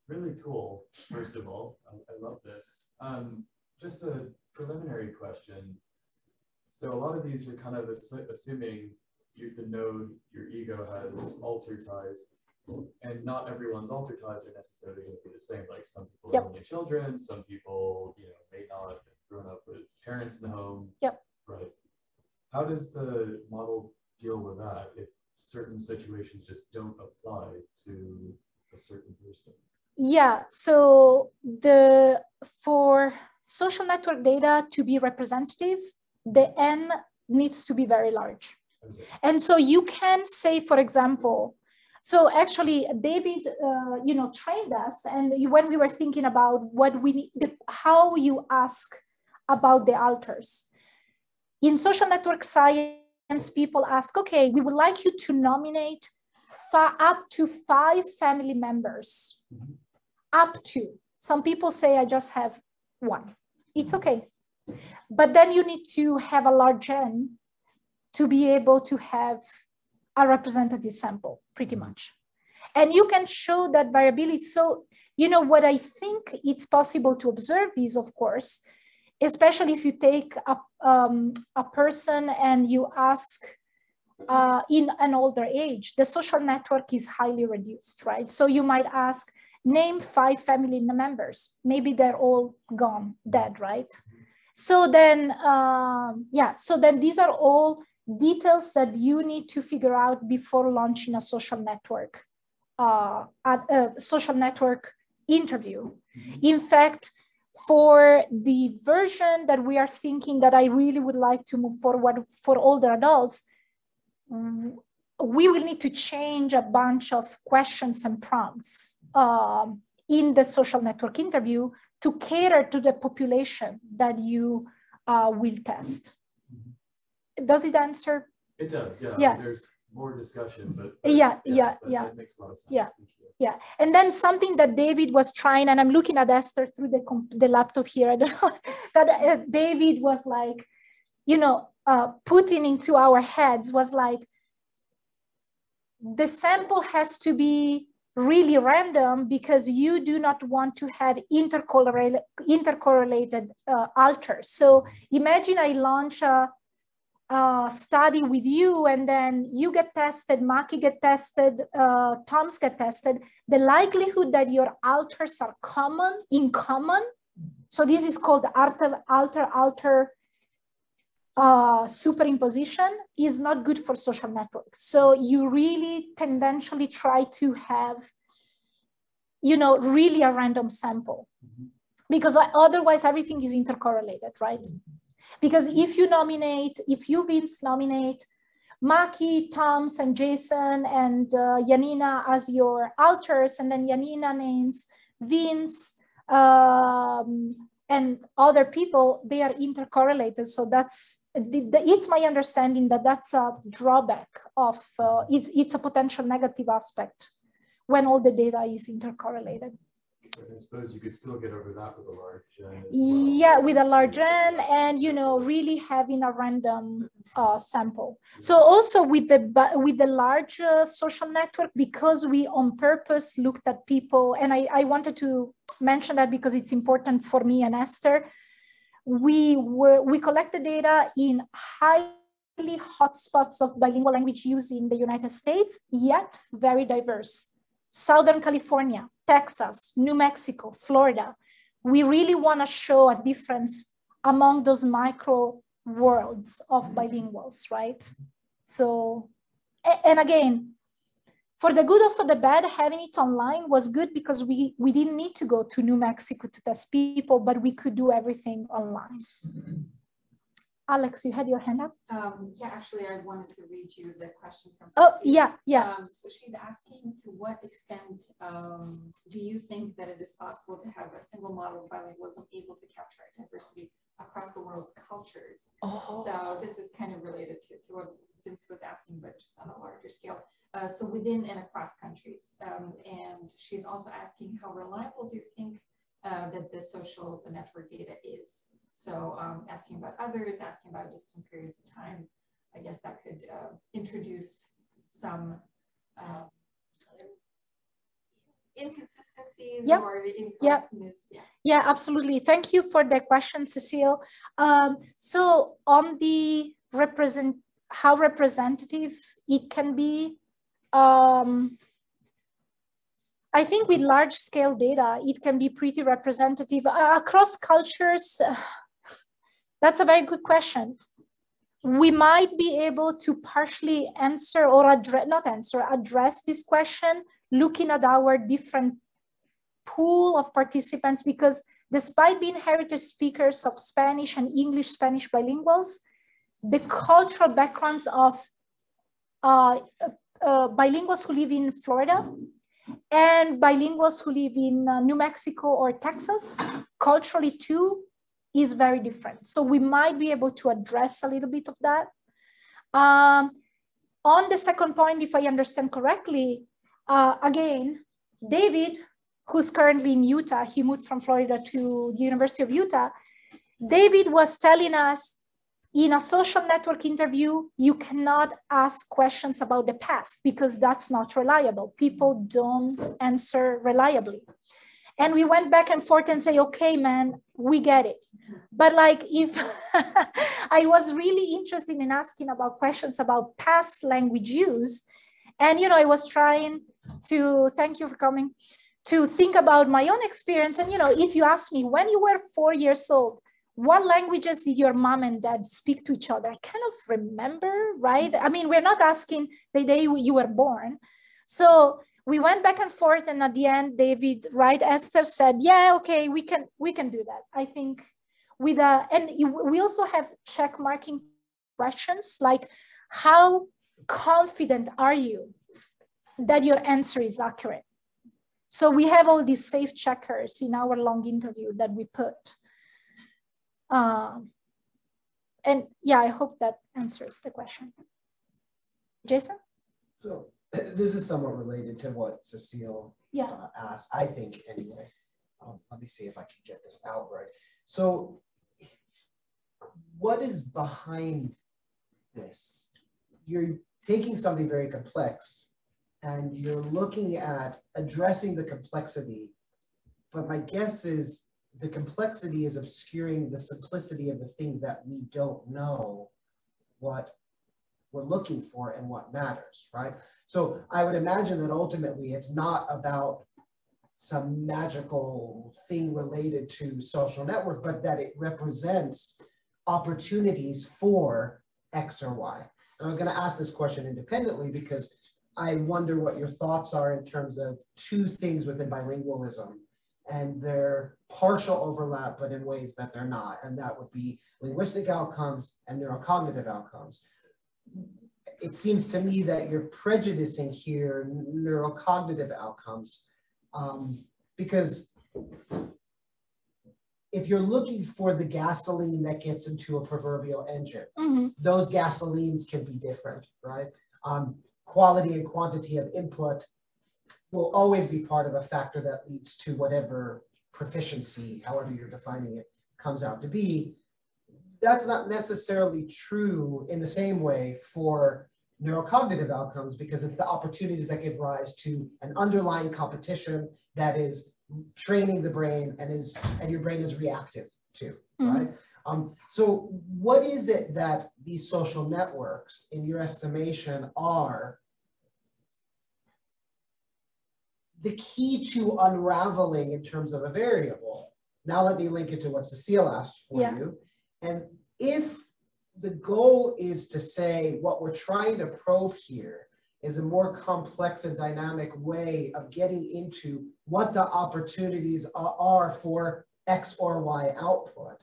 Really cool, first of all. I love this. Just a preliminary question. So a lot of these are kind of assuming the node, your ego, has alter ties, and not everyone's alter ties are necessarily going to be the same. Like some people are only children, some people, you know, may not have grown up with parents in the home. Yep. Right. How does the model deal with that if certain situations just don't apply to a certain person? Yeah, so for social network data to be representative, the N needs to be very large. Okay. And so you can say, for example, so actually David, you know, trained us, and when we were thinking about what we need, how you ask about the alters. In social network science, people ask, okay, we would like you to nominate up to 5 family members. Mm-hmm. Up to. Some people say I just have 1. It's okay. But then you need to have a large N to be able to have a representative sample, pretty much. And you can show that variability. So, you know, what I think it's possible to observe is, of course, especially if you take a person and you ask in an older age, the social network is highly reduced, right? So you might ask, name 5 family members. Maybe they're all gone, dead, right? So then, so then these are all details that you need to figure out before launching a social network, interview. In fact, for the version that we are thinking that I really would like to move forward for older adults, we will need to change a bunch of questions and prompts in the social network interview to cater to the population that you will test. Does it answer? It does, yeah. Yeah. There's more discussion, but that makes a lot of sense. Yeah. Thank you. Yeah, and then something that David was trying, and I'm looking at Esther through the laptop here, I don't know, that David was like putting into our heads was like, the sample has to be really random because you do not want to have intercorrelated alters. So imagine I launch a study with you, and then you get tested, Maki get tested, Toms get tested. The likelihood that your alters are in common, so this is called alter superimposition, is not good for social networks. So you really tendentially try to have, really a random sample, because otherwise everything is intercorrelated, right? Because if you Vince nominate Maki, Toms, and Jason, and Janina as your alters, and then Janina names Vince and other people, they are intercorrelated. So that's, it's my understanding that that's a drawback of, it's a potential negative aspect when all the data is intercorrelated. I suppose you could still get over that with a large N. Yeah, with a large N, and really having a random sample. So also with the large social network, because we on purpose looked at people, and I wanted to mention that because it's important for me and Esther. We collected data in highly hotspots of bilingual language use in the United States, yet very diverse. Southern California, Texas, New Mexico, Florida. We really want to show a difference among those micro worlds of bilinguals, right? So, and again, for the good or for the bad, having it online was good because we didn't need to go to New Mexico to test people, but we could do everything online. Alex, you had your hand up? Yeah, actually, I wanted to read you the question from Cecilia. Yeah. So she's asking, to what extent do you think that it is possible to have a single model of bilingualism able to capture diversity across the world's cultures? Oh. So this is kind of related to what Vince was asking, but just on a larger scale. So within and across countries. And she's also asking, how reliable do you think that the social network data is? So asking about others, asking about distant periods of time, I guess that could introduce some inconsistencies or incorrectness. Yeah, absolutely. Thank you for the question, Cecile. So on the how representative it can be, I think with large scale data, it can be pretty representative across cultures. That's a very good question. We might be able to partially answer or address this question looking at our different pool of participants, because despite being heritage speakers of Spanish and English Spanish bilinguals, the cultural backgrounds of bilinguals who live in Florida and bilinguals who live in New Mexico or Texas, culturally too, is very different. So we might be able to address a little bit of that. On the second point, if I understand correctly, again, David, who's currently in Utah, he moved from Florida to the University of Utah. David was telling us in a social network interview, you cannot ask questions about the past because that's not reliable. People don't answer reliably. And we went back and forth and say, okay, man, we get it. But like if I was really interested in asking about questions about past language use, and I was trying to, thank you for coming, to think about my own experience. And if you ask me, when you were 4 years old, what languages did your mom and dad speak to each other? I kind of remember, right? I mean, we're not asking the day you were born. So we went back and forth, and at the end, David, right, Esther said, yeah, okay, we can do that. I think with we also have check marking questions like, how confident are you that your answer is accurate? So we have all these safe checkers in our long interview that we put. And yeah, I hope that answers the question. Jason? So this is somewhat related to what Cecile asked, I think, anyway. Let me see if I can get this out right. So what is behind this? You're taking something very complex and you're looking at addressing the complexity, but my guess is the complexity is obscuring the simplicity of the thing that we don't know what we're looking for and what matters, right? So I would imagine that ultimately it's not about some magical thing related to social network, but that it represents opportunities for X or Y. And I was going to ask this question independently because I wonder what your thoughts are in terms of two things within bilingualism and their partial overlap, but in ways that they're not. And that would be linguistic outcomes and neurocognitive outcomes. It seems to me that you're prejudicing here neurocognitive outcomes because if you're looking for the gasoline that gets into a proverbial engine, those gasolines can be different, right? Quality and quantity of input will always be part of a factor that leads to whatever proficiency, however you're defining it, comes out to be. That's not necessarily true in the same way for neurocognitive outcomes because it's the opportunities that give rise to an underlying competition that is training the brain and your brain is reactive to, right? So what is it that these social networks, in your estimation, are the key to unraveling in terms of a variable? Now let me link it to what Cecile asked for you. And if the goal is to say what we're trying to probe here is a more complex and dynamic way of getting into what the opportunities are for X or Y output,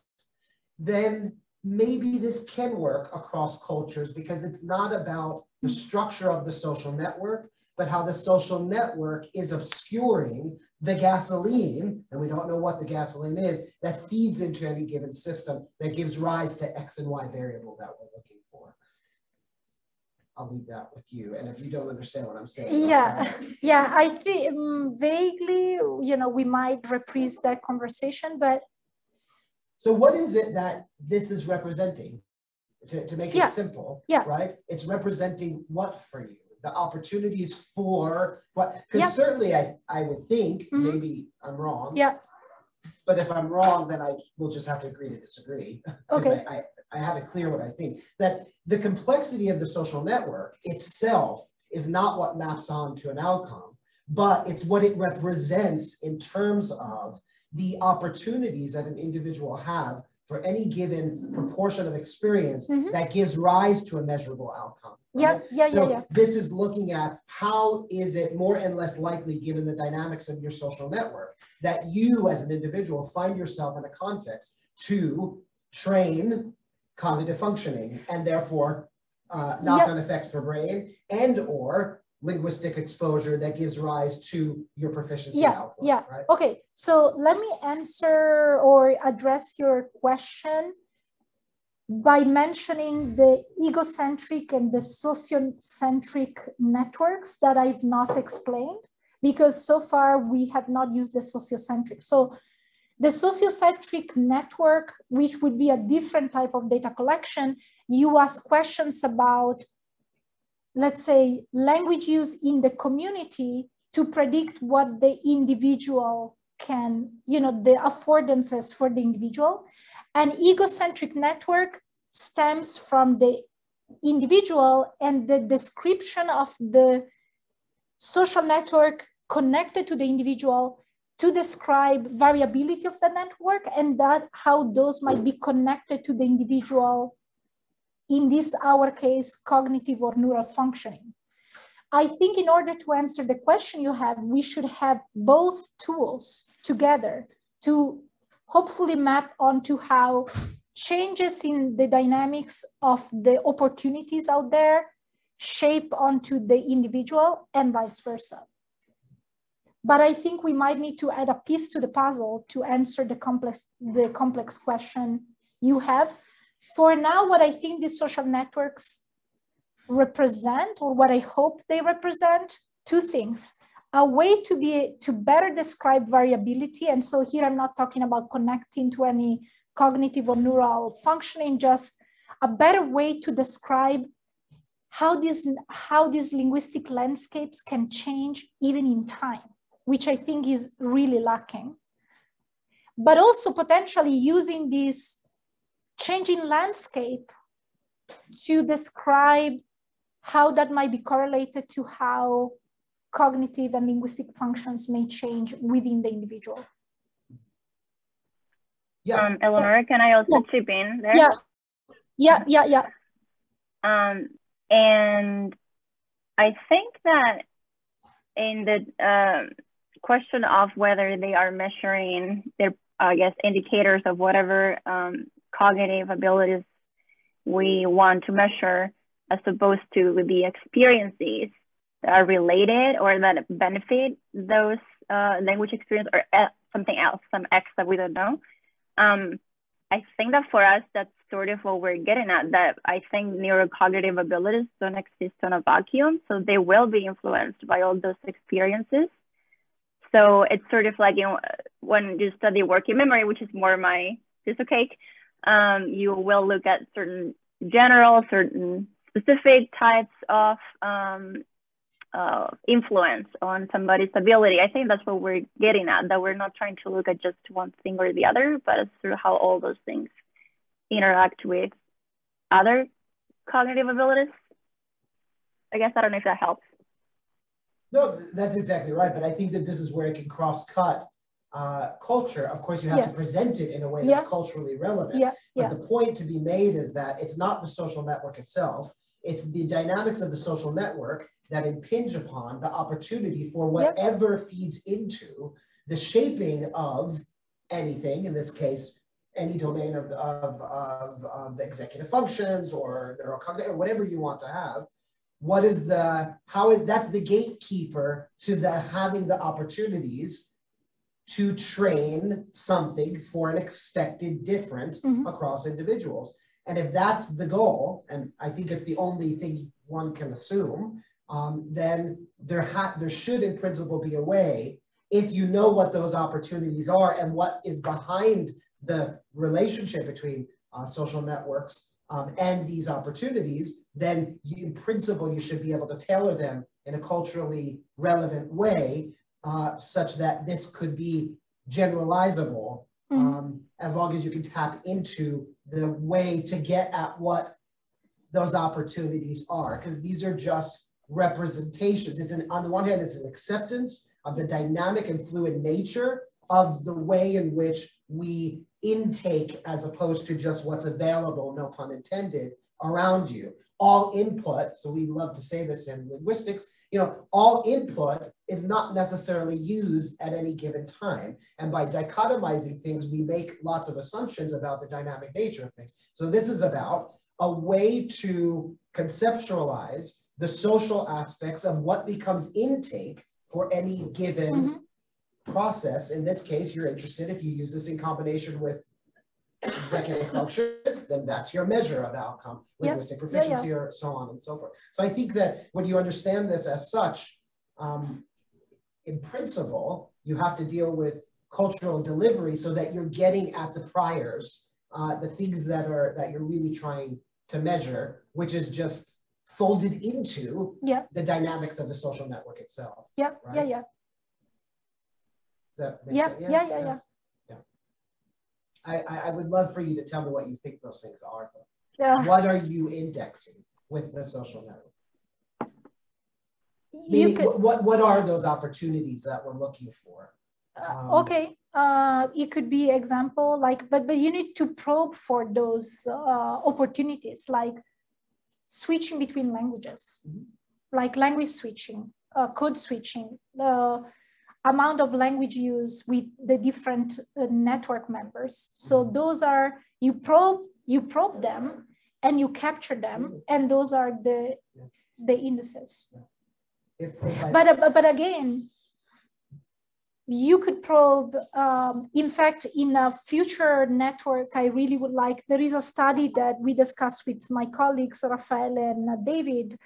then maybe this can work across cultures because it's not about the structure of the social network, but how the social network is obscuring the gasoline, and we don't know what the gasoline is, that feeds into any given system that gives rise to X and Y variable that we're looking for. I'll leave that with you. And if you don't understand what I'm saying. Yeah, I think vaguely, we might reprise that conversation, but. So what is it that this is representing? To make it simple, right? It's representing what for you? The opportunities for what? Because certainly I would think, maybe I'm wrong. But if I'm wrong, then I will just have to agree to disagree. Okay. I have it clear what I think. That the complexity of the social network itself is not what maps on to an outcome, but it's what it represents in terms of the opportunities that an individual have for any given proportion of experience that gives rise to a measurable outcome. Right? So this is looking at how is it more and less likely, given the dynamics of your social network, that you as an individual find yourself in a context to train cognitive functioning and therefore knock-on effects for brain and or linguistic exposure that gives rise to your proficiency output. Right? Okay, so let me answer or address your question by mentioning the egocentric and the sociocentric networks that I've not explained, because so far we have not used the sociocentric. So the sociocentric network, which would be a different type of data collection, you ask questions about, let's say, language use in the community to predict what the individual can, the affordances for the individual. An egocentric network stems from the individual and the description of the social network connected to the individual to describe variability of the network and that how those might be connected to the individual, in this, our case, cognitive or neural functioning. I think in order to answer the question you have, we should have both tools together to hopefully map onto how changes in the dynamics of the opportunities out there shape onto the individual and vice versa. But I think we might need to add a piece to the puzzle to answer the complex question you have. For now, what I think these social networks represent, or what I hope they represent, two things. A way to better describe variability. And so here I'm not talking about connecting to any cognitive or neural functioning, just a better way to describe how these linguistic landscapes can change even in time, which I think is really lacking. But also potentially using this changing landscape to describe how that might be correlated to how cognitive and linguistic functions may change within the individual. Yeah. Eleonora, can I also chip in there? Yeah. And I think that in the question of whether they are measuring their, I guess, indicators of whatever cognitive abilities we want to measure, as opposed to the experiences that are related or that benefit those language experience, or something else, some X that we don't know. I think that for us, that's sort of what we're getting at, that I think neurocognitive abilities don't exist on a vacuum, so they will be influenced by all those experiences. So it's sort of like, you know, when you study working memory, which is more my piece of cake, you will look at certain general, certain specific types of influence on somebody's ability. I think that's what we're getting at, that we're not trying to look at just one thing or the other, but it's sort of how all those things interact with other cognitive abilities. I guess, I don't know if that helps. No, that's exactly right. But I think that this is where it can cross-cut culture. Of course, you have to present it in a way that's culturally relevant. But the point to be made is that it's not the social network itself. It's the dynamics of the social network that impinge upon the opportunity for whatever feeds into the shaping of anything, in this case, any domain of the executive functions or neurocognitive, or whatever you want to have. What is that's the gatekeeper to having the opportunities to train something for an expected difference across individuals. And if that's the goal, and I think it's the only thing one can assume, then there should in principle be a way, if you know what those opportunities are and what is behind the relationship between social networks and these opportunities, then in principle, you should be able to tailor them in a culturally relevant way, such that this could be generalizable, as long as you can tap into the way to get at what those opportunities are, because these are just representations. On the one hand, it's an acceptance of the dynamic and fluid nature of the way in which we intake, as opposed to just what's available, no pun intended, around you. All input, so we love to say this in linguistics, all input is not necessarily used at any given time. And by dichotomizing things, we make lots of assumptions about the dynamic nature of things. So this is about a way to conceptualize the social aspects of what becomes intake for any given process. In this case, you're interested, if you use this in combination with executive functions, then that's your measure of outcome, linguistic proficiency, or so on and so forth. So I think that when you understand this as such, in principle, you have to deal with cultural delivery so that you're getting at the priors, the things that you're really trying to measure, which is just folded into the dynamics of the social network itself. Right? Yeah. I would love for you to tell me what you think those things are, though. What are you indexing with the social network? Meaning, what are those opportunities that we're looking for? Okay, it could be example, like, but you need to probe for those opportunities, like switching between languages, like language switching, code switching, amount of language use with the different network members. So those are, you probe them and you capture them, and those are the indices. But again, you could probe, in fact, in a future network, I really would like, there is a study that we discussed with my colleagues, Rafael and David,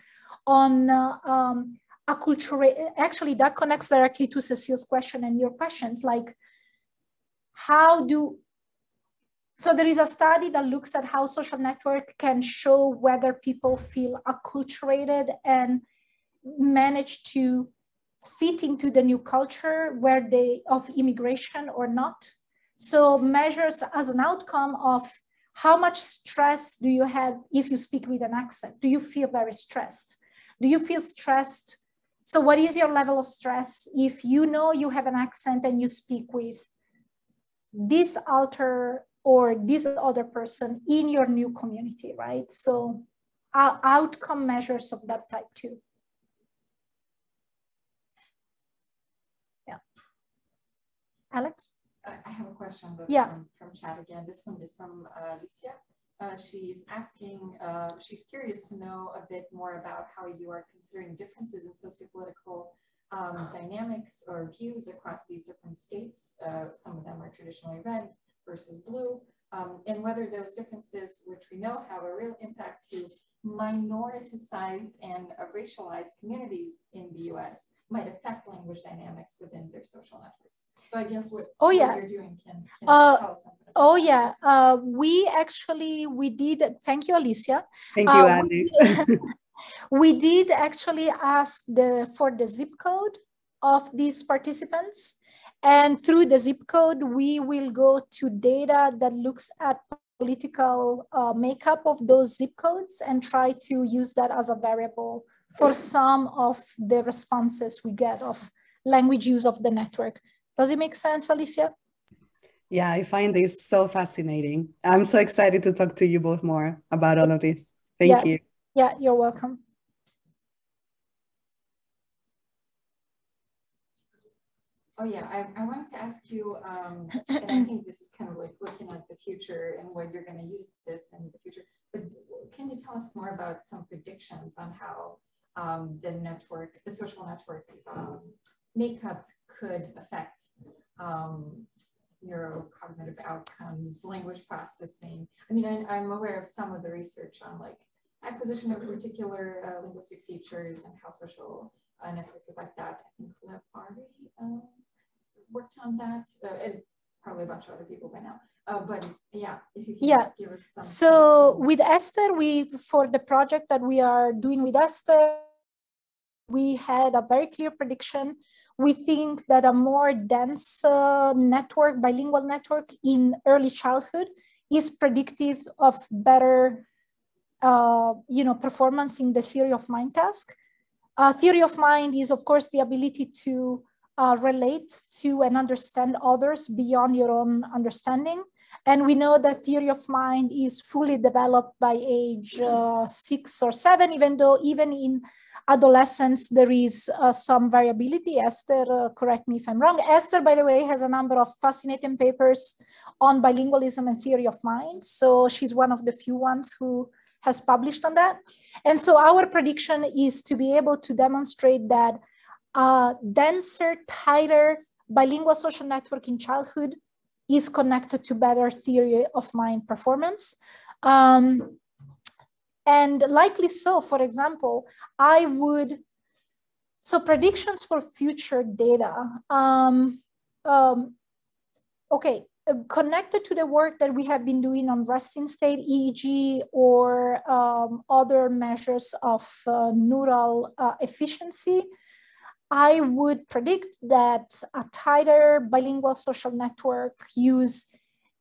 on actually that connects directly to Cecile's question and your questions, like how do So there is a study that looks at how social network can show whether people feel acculturated and manage to fit into the new culture where they of immigration or not. So measures as an outcome of how much stress do you have if you speak with an accent? Do you feel very stressed? Do you feel stressed? So what is your level of stress if you know you have an accent and you speak with this alter or this other person in your new community, right? So outcome measures of that type too. Yeah. Alex? I have a question from chat again. This one is from Alicia. She's asking, she's curious to know a bit more about how you are considering differences in sociopolitical dynamics or views across these different states. Some of them are traditionally red versus blue, and whether those differences, which we know have a real impact to minoritized and racialized communities in the US, might affect language dynamics within their social networks. So I guess what you're doing can tell us something about that. We did, thank you, Alicia. Thank you, Alex. We did actually ask for the zip code of these participants. And through the zip code, we will go to data that looks at political makeup of those zip codes and try to use that as a variable for some of the responses we get of language use of the network. Does it make sense, Alicia? Yeah, I find this so fascinating. I'm so excited to talk to you both more about all of this. Thank you. Yeah, you're welcome. Oh yeah, I wanted to ask you, and I think this is kind of like looking at the future and what you're going to use this in the future, but can you tell us more about some predictions on how the social network makeup could affect neurocognitive outcomes, language processing? I mean, I'm aware of some of the research on like acquisition of particular linguistic features and how social networks affect that. I think Lev worked on that, and probably a bunch of other people by now. But yeah, if you can give us some. So with Esther, for the project that we are doing with Esther, we had a very clear prediction. We think that a more dense network, bilingual network in early childhood is predictive of better performance in the theory of mind task. Theory of mind is, of course, the ability to relate to and understand others beyond your own understanding. And we know that theory of mind is fully developed by age 6 or 7, even though even in adolescence there is some variability. Esther, correct me if I'm wrong. Esther, by the way, has a number of fascinating papers on bilingualism and theory of mind. So she's one of the few ones who has published on that. And so our prediction is to be able to demonstrate that denser, tighter bilingual social network in childhood is connected to better theory of mind performance. And likely so, for example, predictions for future data. Connected to the work that we have been doing on resting state EEG or other measures of neural efficiency, I would predict that a tighter bilingual social network use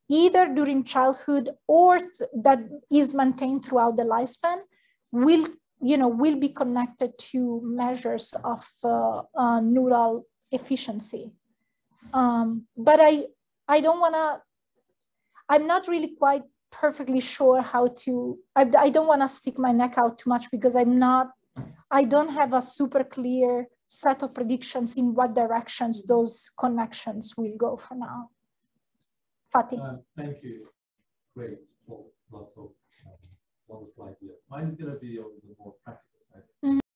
either during childhood or that is maintained throughout the lifespan will be connected to measures of neural efficiency. But I don't want to, I'm not really quite perfectly sure how to, I don't want to stick my neck out too much because I don't have a super clear set of predictions in what directions those connections will go for now. Fatih. Thank you. Great. Well, lots of wonderful ideas. Mine is going to be a little bit more